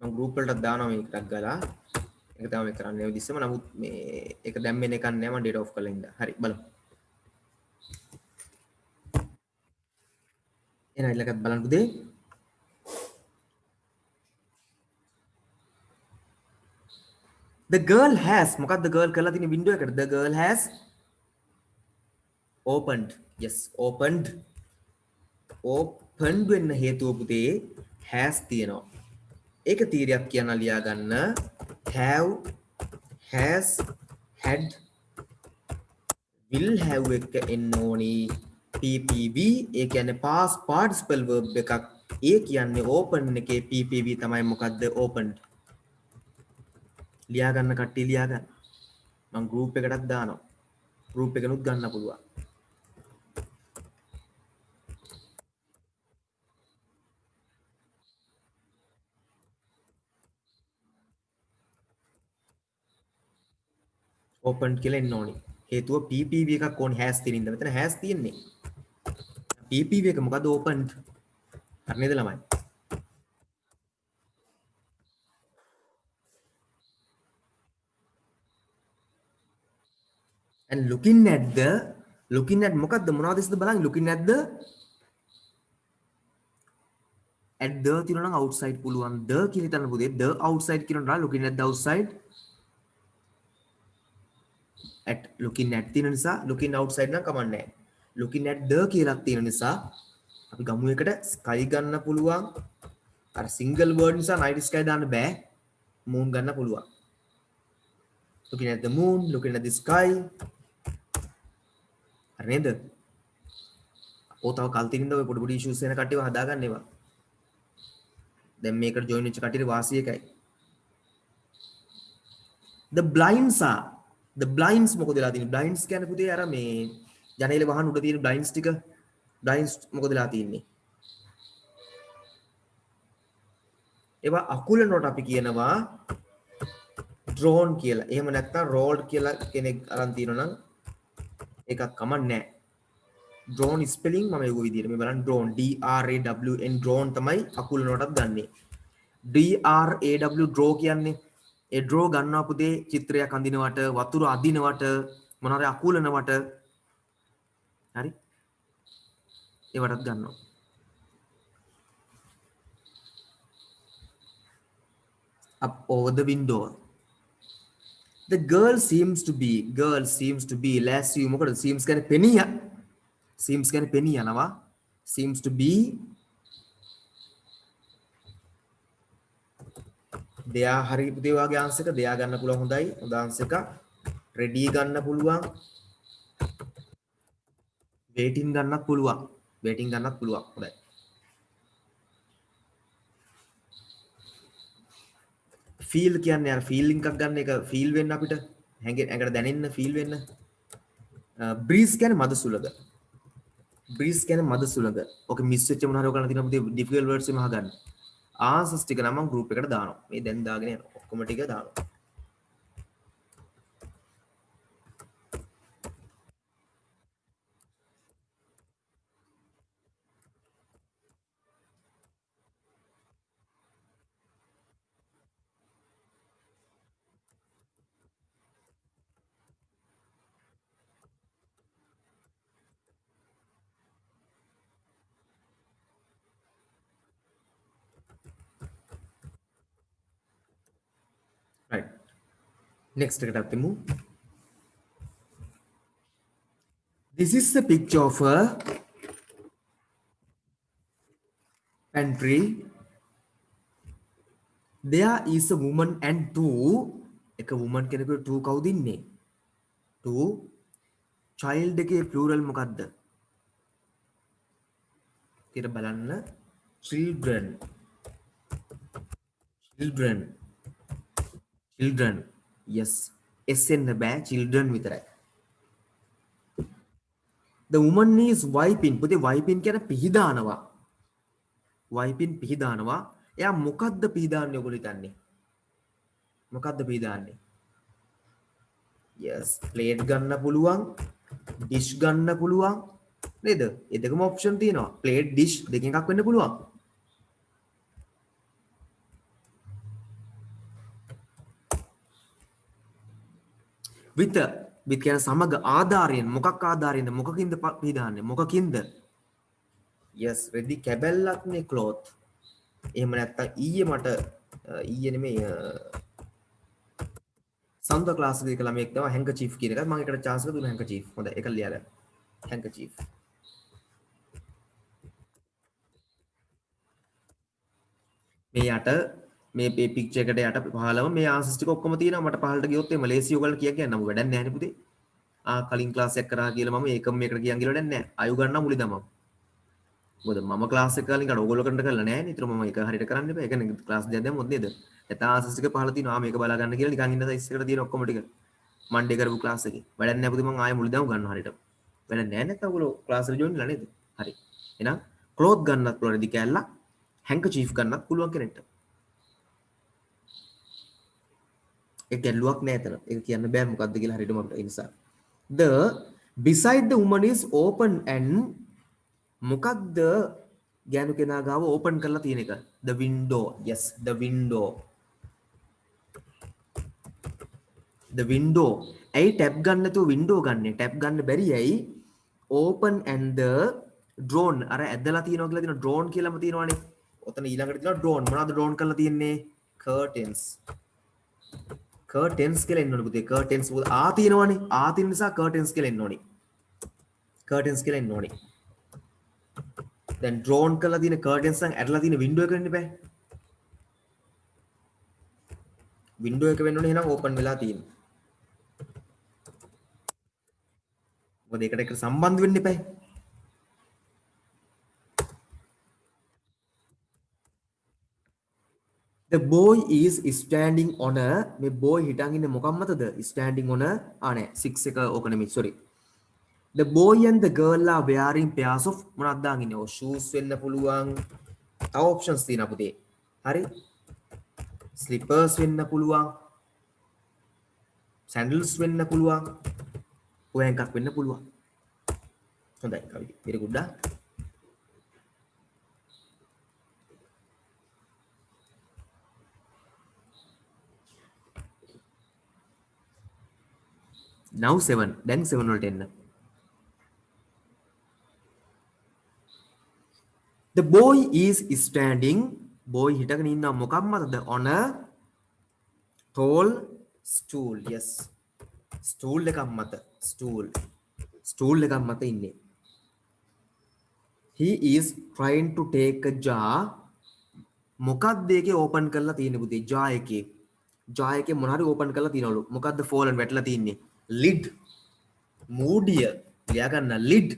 මම group වලට දානවා මේකටක් ගාලා ඒක තමයි මේ කරන්නේ ඉස්සෙම නමුත් මේ ඒක දැම්මෙන් එකක් නෑ මම data off කරලා ඉඳලා හරි බලමු එහෙනම් ඊළඟට බලන්න පුතේ the girl has මොකක්ද girl කරලා තියෙන window එකට the girl has opened yes opened වෙන්න හේතුව පුතේ has තියෙනවා ඒක තීරයක් කියන ලියා ගන්න have has had will have එක එන්න ඕනි ppv ඒ කියන්නේ past participle verb එකක් ඒ කියන්නේ open එකේ ppv තමයි මොකද්ද opened ලියා ගන්න කට්ටිය ලියා ගන්න මම group එකටත් දානවා group එකනොත් ගන්න පුළුවන් open කියලා එන්න ඕනි හේතුව ppv එකක් ඕනේ has තියෙන ඉඳ මෙතන has තියෙන්නේ ppv එක මොකද opened හරි නේද ළමයි and looking at මොකද්ද මොනවද ඉස්සද බලන්න looking at the at the තියෙනවා නම් outside පුළුවන් the කියලා හිතන්න පුතේ the outside කියනවා looking at the outside at looking at තියෙන නිසා looking outside නම් කමක් නැහැ looking at the කියලා තියෙන නිසා අපි ගමු එකට sky ගන්න පුළුවන් අර single word නිසා night sky දාන්න බෑ moon ගන්න පුළුවන් looking at the moon looking at the sky හරි නේද ඔතව කල් තිනින්ද ඔය පොඩි පොඩි issues වෙන කට්ටියව හදාගන්න ඒවා දැන් මේකට join වෙච්ච කට්ටියට වාසිය එකයි the blinds මොකද වෙලා තියෙන්නේ blinds කියන්නේ පුතේ අර මේ ජනේලේ වහන් උඩ තියෙන blinds ටික blinds මොකද වෙලා තියෙන්නේ ඒවා අකුලනකොට අපි කියනවා drawn කියලා එහෙම නැත්නම් rolled කියලා කෙනෙක් අරන් තියෙනවා නම් ඒකක් කමක් නැහැ drawn spelling මම ඒකෝ විදියට මේ බලන්න drawn D R A W N drawn තමයි අකුලනකොටත් ගන්නෙ D R A W draw කියන්නේ ඒ draw ගන්නවා පුතේ චිත්‍රයක් අඳිනවට වතුර අදිනවට මොනවාරි අකුලනවට හරි ඒවටත් ගන්නවා up over the window the girl seems to be less you මොකද seems කියන්නේ පෙනිය seems කියන්නේ පෙනිය යනවා seems to be දෙයා හරි පුතේ වාගේ ආන්සර් එක දෙයා ගන්න පුළුවන් හොඳයි හොඳ ආන්සර් එක ready ගන්න පුළුවන් waiting ගන්නත් පුළුවන් හොඳයි feel කියන්නේ අර feeling එකක් ගන්න එක feel වෙන්න අපිට ඇඟට දැනෙන්න feel වෙන්න breeze කියන්නේ මද සුළඟ ඔක මිස් වෙච්ච මොනවා හරි ඔයගලන් තියෙන පුතේ difficult words එම අහගන්න ආන්සර්ස් ටික නම් මම group එකට දානවා මේ දැන් දාගෙන යනවා ඔක්කොම ටික දානවා right next එකට අපි move this is the picture of a pantry there is a woman and two එක woman කෙනෙකුට two කවුද ඉන්නේ two child එකේ plural මොකක්ද කියලා බලන්න children yes s එන්න බෑ children විතරයි the woman is wiping පුතේ wiping කියන්නේ පිහිදානවා එයා මොකද්ද පිහිදාන්නේ ඔයගොල්ලෝ හිතන්නේ මොකද්ද පිහිදාන්නේ yes plate ගන්න පුළුවන් dish ගන්න පුළුවන් නේද ඒ දෙකම option තියෙනවා plate dish දෙකෙන් එකක් වෙන්න පුළුවන් with කියන සමග ආධාරයෙන් මොකක් ආධාරයෙන්ද මොකකින්ද පිහදාන්නේ මොකකින්ද yes ready කැබැල්ලක් නේ cloth එහෙම නැත්තම් ඊයේ නෙමෙයි සඳ ක්ලාස් එකේ ළමයෙක් තමයි handkerchief කියන එකත් මම එකට chance එක දුන්නා handkerchief හොඳයි ඒක ලියා ගන්න handkerchief මේ යට මේ පික්චර් එකට යට පහළම මේ ආන්සර්ස් ටික ඔක්කොම තියෙනවා මට පහළට ගියොත් එimhe ලේසි ඔයගොල්ලෝ කියන්න නම් වැඩක් නැහැ නේ පුතේ කලින් ක්ලාස් එකක් කරා කියලා මම ඒකම මේකට කියන් ගිහලා වැඩක් නැහැ අයු ගන්නවා මුලි තමම මොකද මම ක්ලාස් එක කලින් අර ඔයගොල්ලෝ කරන්න කරලා නැහැ නේ ඊතර මම ඒක හරියට කරන්න එපා ඒ කියන්නේ ක්ලාස් දෙයක් දැම්මොත් නේද එතන ආන්සර්ස් ටික පහළ තියෙනවා මේක බලා ගන්න කියලා නිකන් ඉන්න සයිස් එකට තියෙන ඔක්කොම ටික මන්ඩේ කරපු ක්ලාස් එකේ වැඩක් නැහැ පුතේ මම ආයෙ මුලි දාමු ගන්නවා හරියට වැඩක් නැහැ නැත්නම් ඔයගොල්ලෝ ක්ලාස් එකට ජොයින් වෙලා නේද හරි එහෙනම් ක්ලොත් ගන්නත් පුළුවන් රෙදි කැල්ල handkerchief ගන්නත් පුළුවන් කෙනෙක්ට ඒක ගැල්ලුවක් නෑ එතන. ඒක කියන්න බෑ මොකද්ද කියලා හරියටම අපිට ඒ නිසා. The beside the woman is open and මොකක්ද ගෑනු කෙනා ගාව ඕපන් කරලා තියෙන එක? The window. Yes, the window. The window. ඇයි ටැබ් ගන්න නැතුව window ගන්නෙ? ටැබ් ගන්න බැරි ඇයි? Open and the drawn. අර ඇදලා තියෙනවා කියලා තියෙන drawn කියලාම තියෙනවානේ. ඔතන ඊළඟට තියෙනවා drone. මොනවද drone කරලා තියෙන්නේ? curtains. curtains කියලා එන්න ඕනේ පුතේ. curtains මොකද ආ තියෙනවනේ. ආ තියෙන නිසා curtains කියලා එන්න ඕනේ. curtains කියලා එන්න ඕනේ. දැන් drone කරලා තියෙන curtains නම් ඇරලා තියෙන window එක වෙන්න බෑ. window එක වෙන්න ඕනේ එහෙනම් open වෙලා තියෙන්නේ. මොකද ඒකට එක්ක සම්බන්ධ වෙන්න එපා. The boy is standing on a මේ boy හිටන් ඉන්නේ මොකක් මතද? standing on a නෑ 6 එක ඕක නෙමෙයි sorry. The boy and the girl are wearing pairs of මොනවද දාන් ඉන්නේ? ඔව් shoes වෙන්න පුළුවන්. තව options තියෙනවා පුතේ. හරි? slippers වෙන්න පුළුවන්. sandals වෙන්න පුළුවන්. ඔය එකක් වෙන්න පුළුවන්. හොඳයි කවිද. very good ah. now 7 දැන් 7 වලට එන්න. The boy is standing boy හිටගෙන ඉන්නවා මොකක් මතද? on a tall stool. yes stool එකක් මත stool එකක් මත ඉන්නේ. he is trying to take a jar මොකක්ද ඒකේ ඕපන් කරලා තියෙන්නේ පුතේ? jar එකේ මොන හරි ඕපන් කරලා තියනවලු. මොකක්ද fallen වැටලා තින්නේ? lid මූඩිය ලියා ගන්න lid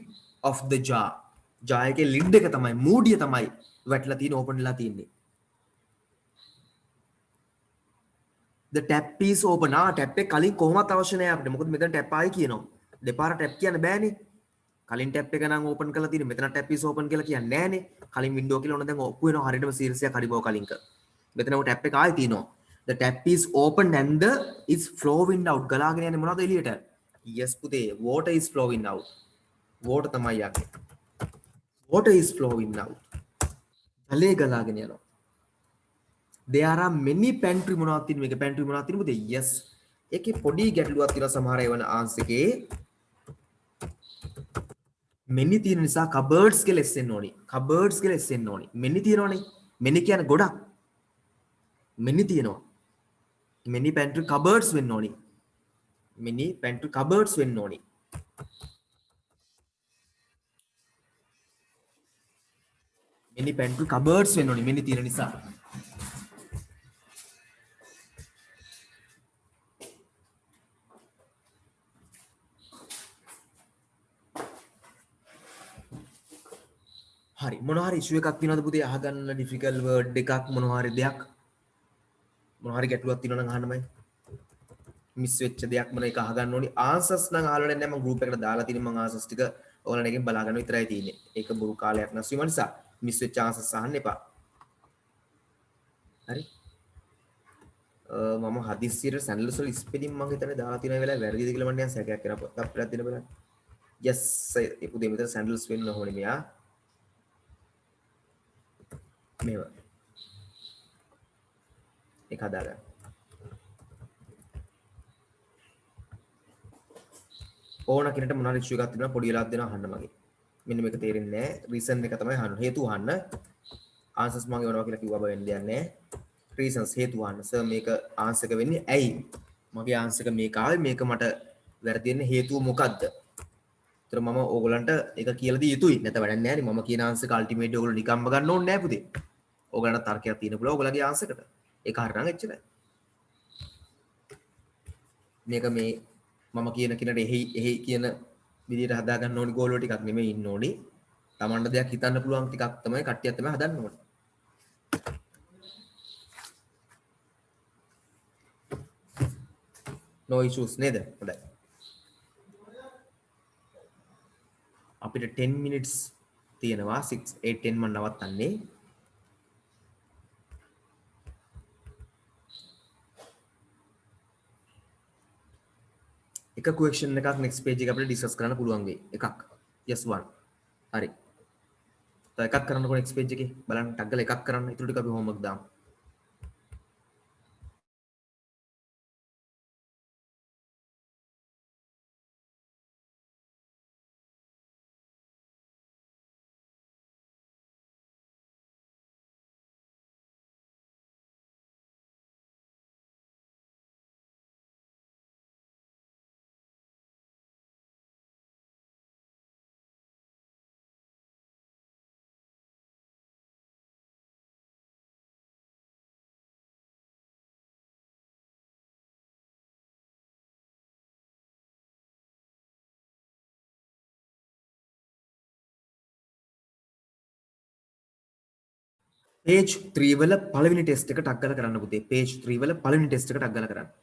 of the jar එකේ lid එක තමයි මූඩිය තමයි වැටලා තියෙන ඕපන් වෙලා තින්නේ. the tap is open. tap එක කලින් කොහොමවත් අවශ්‍ය නැහැ අපිට. මොකද මෙතන tap ආයි කියනවා. දෙපාර tap කියන්න බෑනේ. කලින් tap එක නම් open කරලා තියෙන්නේ. මෙතන tap is open කියලා කියන්නේ නෑනේ. කලින් window කියලා ඕන දැන් ඔප්පු වෙනවා හරියටම series එකක් හරි බව කලින්ක. මෙතන ඔය tap එක ආයි තියෙනවා. the tap is open and the is flowing out. ගලාගෙන යන්නේ මොනවද එළියට? yes පුතේ water is flowing out. water තමයි යන්නේ. water is flowing out. ජලය ගලාගෙන යනවා. there are many pantry මොනවද තියෙන්නේ? මේක pantry මොනවද තියෙන්නේ පුතේ? yes ඒකේ පොඩි ගැටලුවක් තියෙනවා සමහර ඒවා වන answer එකේ. many තියෙන නිසා cupboards කියලා එස්සෙන්න ඕනි. cupboards කියලා එස්සෙන්න ඕනි. many තියෙනවනේ. many කියන්නේ ගොඩක්. many තියෙනවා. many pantry cupboards වෙන්න ඕනි. many pantry cupboards වෙන්න ඕනි. many pantry cupboards වෙන්න ඕනි. many තියෙන නිසා. හරි මොනවා හරි ඉෂුව එකක් තියෙනවද පුතේ? අහගන්න ඩිෆිකල්ට් වර්ඩ් එකක් මොනවා හරි දෙයක් මොනවා හරි ගැටලුවක් තියෙනවා නම් අහන්නමයි. මිස් වෙච්ච දෙයක් මොන එක අහගන්න ඕනි. ආන්සර්ස් නම් අහලා නැහැ මම ගෲප් එකට දාලා තියෙන මම ආන්සර්ස් ටික ඔයාලලා එකෙන් බලා ගන්න විතරයි තියෙන්නේ. ඒක බුරු කාලයක් නැස්වීම නිසා මිස් වෙච්ච ආන්සර්ස් අහන්න එපා. හරි? මම හදිස්සියට සැන්ඩල්ස් වල ස්පෙලිං මම හිතන්නේ දාලා තියෙන වෙලාව වැරදිද කියලා මම නිකන් සැකයක් කරා පොත් අපිට දෙන්න බලන්න. yes ඒ පුතේ මෙතන සැන්ඩල්ස් වෙන්න ඕනේ මෙයා. මේවා එක හදාගන්න. ඕන කෙනෙක්ට මොනවා ඉෂුව එකක් තිබුණා පොඩි වෙලාවක් දෙනවා අහන්න මගේ. මෙන්න මේක තේරෙන්නේ නැහැ. රීසන් එක තමයි අහන්න. හේතු අහන්න. ආන්සර්ස් මම එවනවා කියලා කිව්වා බ වෙන්න දෙයක් නැහැ. රීසන්ස් හේතු අහන්න. සර් මේක ආන්සර් එක වෙන්නේ ඇයි? මගේ ආන්සර් එක මේක ආවේ මේක මට වැරදි වෙන්න හේතුව මොකද්ද? ඒතර මම ඕගලන්ට ඒක කියලා දී යුතුයි. නැත්නම් වැඩක් නැහැ නේ. මම කියන ආන්සර් එක අල්ටිමේට්ලි ඕගොල්ලෝ නිකම්ම ගන්න ඕනේ නැහැ පුතේ. ඕගලන්ට තර්කයක් තියෙන පුළුවන් ඕගලගේ ආන්සර් එකට. ඒක හරිනම් එච්චරයි. මේක මේ මම කියන කෙනට එහි කියන විදිහට හදා ගන්න ඕනි ගෝල් වල ටිකක් නෙමෙයි ඉන්න ඕනි. Tamanට දෙයක් හිතන්න පුළුවන් ටිකක් තමයි කට්ටියක් තමයි හදන්න ඕනේ. no issues නේද? හොඳයි. අපිට 10 minutes තියෙනවා 6 8 10 මම නවත්තන්නේ. එක question එකක් next page එක අපිට discuss කරන්න පුළුවන් වෙයි. එකක්. yes one. හරි. තව එකක් කරන්නකො next page එකේ. බලන්න ටග් ගාලා එකක් කරන්න. ඊටු ටික අපි homework දාමු. page 3 වල පළවෙනි ටෙස්ට් එක ටක් ගාලා කරන්න පුතේ. page 3 වල පළවෙනි ටෙස්ට් එක ටක් ගාලා කරන්න.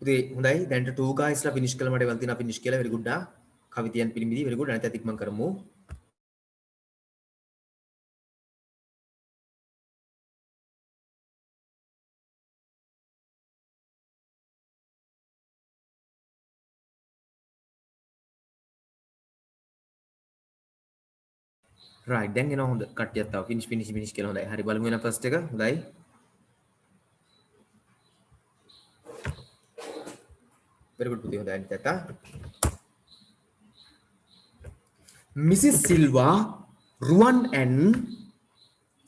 පුතේ හොඳයි දැන්ට 2 guysලා finish කළා මට වන්තිනා finish කියලා very good ආ. කවිතියන් පිරිමිදි very good අනිත් අතික් මම කරමු. right දැන් එනවා හොඳ කට්ටියක් තව finish කියලා හොඳයි. හරි බලමු එන first එක හොඳයි. very good පුතේ හොඳයි අනිත් එක. Mrs. Silva, Ruan and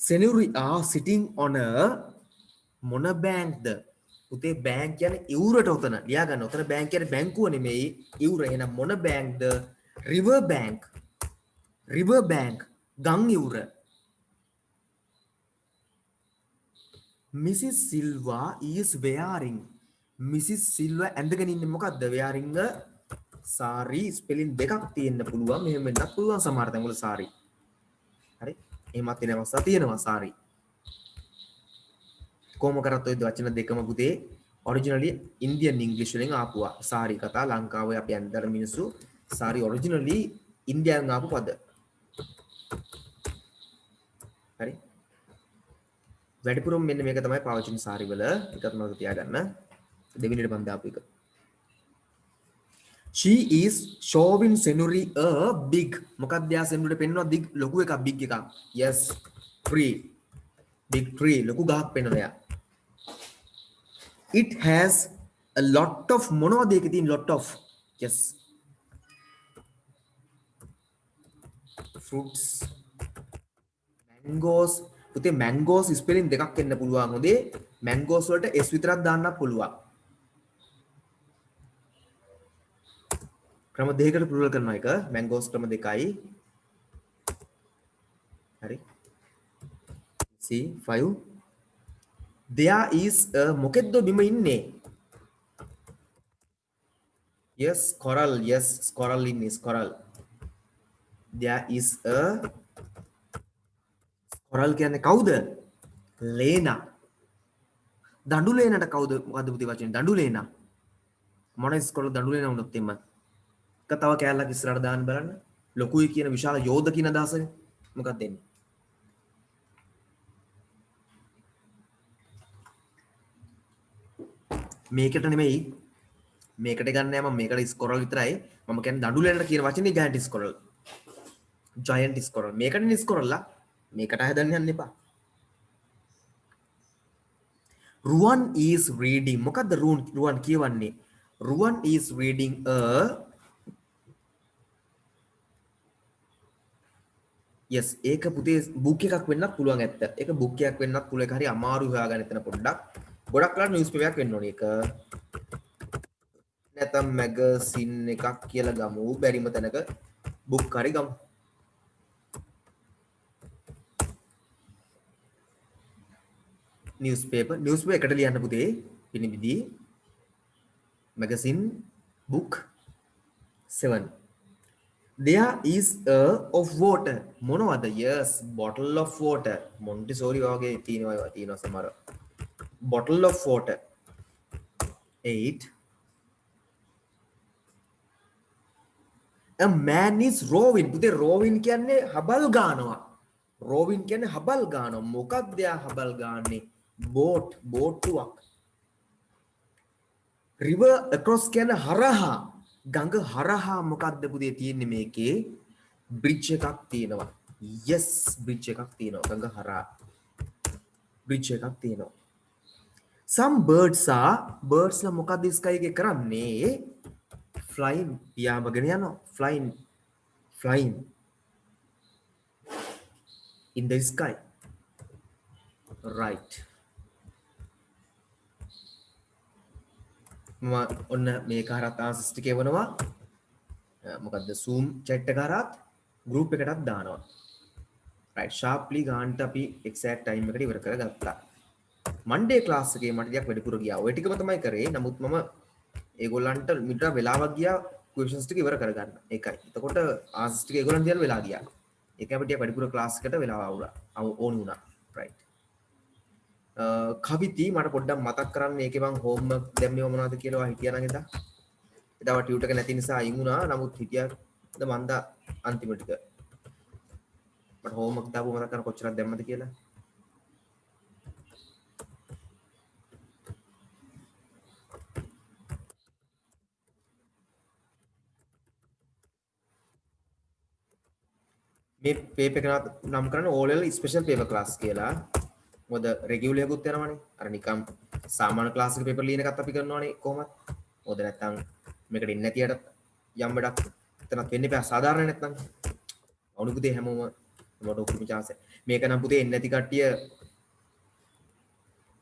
Senuri are sitting on a මොන බෑන්ක්ද? පුතේ බෑන්ක් කියන්නේ ඉවුරට උතන. ලියා ගන්න. උතන බෑන්ක් කියන්නේ බැංකුව නෙමෙයි. ඉවුර. එහෙනම් මොන බෑන්ක්ද? River Bank. River Bank. ගම් ඉවුර. Mrs. Silva is wearing. Mrs. Silva ඇඳගෙන ඉන්නේ මොකද්ද? wearing a sari spelling දෙකක් තියෙන්න පුළුවන්. මෙහෙම වෙන්නත් පුළුවන් සමහර තැන්වල sari. හරි? එහෙමත් වෙන අවස්ථා තියෙනවා sari. කොහොම කරත් ඔය වචන දෙකම පුතේ ඔරිජිනලි ඉන්දියන් ඉංග්‍රීසි වලින් ආපුවා. sari කතා ලංකාවේ අපි අන්තර මිනිස්සු sari ඔරිජිනලි ඉන්දියාවෙන් ආපු පද. හරි? වැඩිපුරම මෙන්න මේක තමයි පාවිච්චි කරන sari වල. එකත් මතක තියාගන්න. දෙවෙනිට මම දාපු එක. She is showing Senuri a big. මොකක්ද යා Senuri පෙන්වනවා big ලොකු එකක් big එකක්. Yes. Tree. Big tree ලොකු ගහක් පෙන්වනවා යා. It has a lot of මොනවද ඒකේ තියෙන lot of. Yes. Fruits. Mangoes. පුතේ mangoes spelling දෙකක් එන්න පුළුවන්. හොඳේ mangoes වලට s විතරක් දාන්නත් පුළුවන්. ක්‍රම දෙකකට plural කරනවා එක mangoes ක්‍රම දෙකයි. හරි. see 5 there is a මොකෙද්ද බිම ඉන්නේ? yes coral. yes coral ඉන්නේ coral. there is a coral කියන්නේ කවුද? ලේනා. දඬු ලේනට කවුද මොකද්ද පුතේ වචනේ? දඬු ලේනා. මොන ඉස්කෝලේ දඬු ලේනා වුණොත් එම්ම. එක තව කෑල්ලක් ඉස්සරහට දාන්න බලන්න. ලොකුයි කියන විශාල යෝධ කියන අදහසනේ. මොකක්ද දෙන්නේ? මේකට නෙමෙයි. මේකට ගන්න නෑ මම මේකට ස්කොරල් විතරයි. මම කියන්නේ දඬු ලේනට කියන වචනේ giant ස්කොරල්. giant ස්කොරල්. මේකටනේ ස්කොරල්ලා. මේකට හදන්න යන්න එපා. Ruan is reading. මොකද්ද Ruan කියවන්නේ? Ruan is reading a yes ඒක පුතේ බුක් එකක් වෙන්නත් පුළුවන් ඇත්ත. ඒක බුක් එකක් වෙන්නත් පුළුවන්. ඒක හරි අමාරු හොයාගන්න එතන පොඩ්ඩක්. ගොඩක් ලා නිවුස් පේපර් එකක් වෙන්න ඕනේ ඒක. නැත්නම් මැගසින් එකක් කියලා ගමු. බැරිම තැනක බුක් හරි ගමු. newspaper එකට ලියන්න පුතේ පිනිවිදි magazine book 7 there is a of water මොනවද yes bottle of water Montessori වගේ තියෙනවා සමහර bottle of water 8 a man is rowing පුතේ rowing කියන්නේ හබල් ගන්නවා rowing කියන්නේ හබල් ගන්නවා මොකක්ද යා හබල් ගන්නේ බෝට්ටුවක් river across කියන්නේ හරහා ගඟ හරහා මොකක්ද පුතේ තියෙන්නේ මේකේ bridge එකක් තියෙනවා yes bridge එකක් තියෙනවා ගඟ හරහා bridge එකක් තියෙනවා some birds ලා මොකක්ද sky එකේ කරන්නේ flying යාමගෙන යනවා flying in the sky right ඔන්න මේක හරහත් ආන්සර්ස් ටික එවනවා මොකද්ද zoom chat එක හරහත් group එකටත් දානවා right sharply ගන්නට අපි exact time එකට ඉවර කරගත්තා monday class එකේ මට ටිකක් වැඩිපුර ගියා ඔය ටිකම තමයි කරේ නමුත් මම ඒගොල්ලන්ට මිටර වෙලාවක් ගියා questions ටික ඉවර කරගන්න ඒකයි එතකොට ආන්සර්ස් ටික ඒගොල්ලන් දිහා වෙලා ගියා ඒක අපිට ටික වැඩිපුර class එකට වෙලාව ඕන වුණා right කවිති මට පොඩ්ඩක් මතක් කරන්න ඒකේ මං හෝම්වර්ක් දැම්මේ මොනවද කියලා ඔයා හිතියා නම් එදා ටියුටර් එක නැති නිසා අයින් වුණා නමුත් හිතියාද මන්ද අන්තිම ටික මට හෝම්වර්ක් දාපුව මතක් කරන්න කොච්චරක් දැම්මද කියලා මේ පේපර් එක නම් කරන්නේ O level special paper class කියලා මොකද රෙගියුලර් එකකුත් යනවනේ අර නිකම් සාමාන්‍ය ක්ලාස් එකේ පේපර් ලියන එකත් අපි කරනවනේ කොහොමද මොකද නැත්තම් මේකට ඉන්නේ නැතියට යම් වැඩක් එතනක් වෙන්න බෑ සාධාරණ නැත්තම් අවුණු පුතේ හැමෝම මට ඔක්කොම chance මේක නම් පුතේ එන්නේ නැති කට්ටිය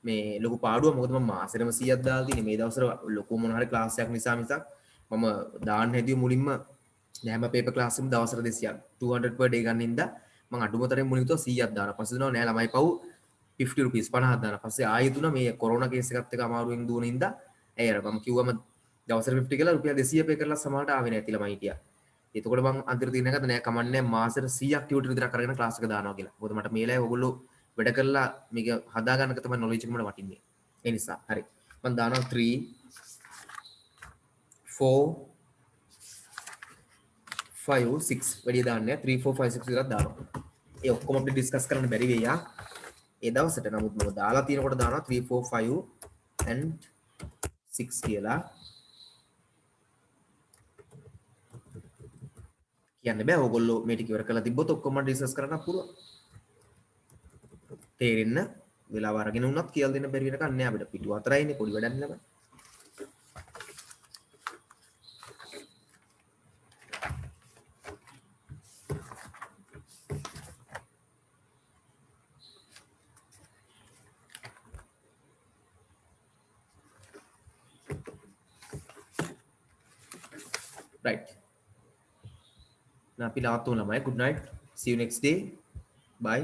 මේ ලොකු පාඩුවක් මොකද මම මාසෙටම 100ක් දාලා තියෙන්නේ මේ දවස්වල ලොකු මොන හරි ක්ලාස් එකක් නිසා මිසක් මම දාන්න හැදුවේ මුලින්ම හැම පේපර් ක්ලාස් එකම දවසට 200ක් 200 per day ගන්න ඉඳලා මම අඩුමතරේ මුලින්ම 100ක් දානවා පස්සේ දෙනවා නෑ ළමයි පව් 50 rupees 50ක් දානවා පස්සේ ආයෙ දුනා මේ කොරෝනා කේස් එකත් එක අමාරුවෙන් දුවන ඉඳලා ඇයි අර මම කිව්වම දවසට 50 කියලා රුපියල් 200 පේ කරලා සමහරට ආවේ නැති ළමයි හිටියා එතකොට මම අන්තිම දින එකත් නෑ කමන්නේ මාසෙට 100ක් ටියුටර් විතරක් අරගෙන ක්ලාස් එක දානවා කියලා මොකද මට මේ ලයි ඔයගොල්ලෝ වැඩ කරලා මේක හදා ගන්නක තමයි නොලෙජ් එක මට වටින්නේ ඒ නිසා හරි මම දානවා 3 4 5 6 වැඩි දාන්නේ 3 4 5 6 විතරක් දානවා ඒ ඔක්කොම අපිට ඩිස්කස් කරන්න බැරි වෙයි ඒ දවසට නමුත් මම දාලා තියෙනකොට දානවා 3 4 5 and 6 කියලා කියන්න බෑ ඕගොල්ලෝ මේ ටික ඉවර කරලා තිබ්බොත් ඔක්කොම ඩිස්කස් කරන්න පුළුවන් තේරෙන්න වෙලාව අරගෙන වුණත් කියලා දෙන්න බැරි වෙනකන් නෑ අපිට පිටු 4යිනේ පොඩි වැඩක් නෙමෙයි right nah අපි ලාතු ළමයි good night see you next day bye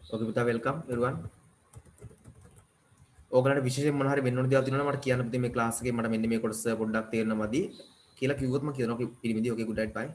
okay පුතා welcome everyone ඕගලන්ට විශේෂයෙන් මොන හරි වෙන්න ඕන දේවල් තියෙනවා නම් මට කියන්න පුතේ මේ ක්ලාස් එකේ මට මෙන්න මේ කොටස පොඩ්ඩක් තේරෙනවද කියලා කිව්වොත් මම කියනවා පිළිමිදී okay good night bye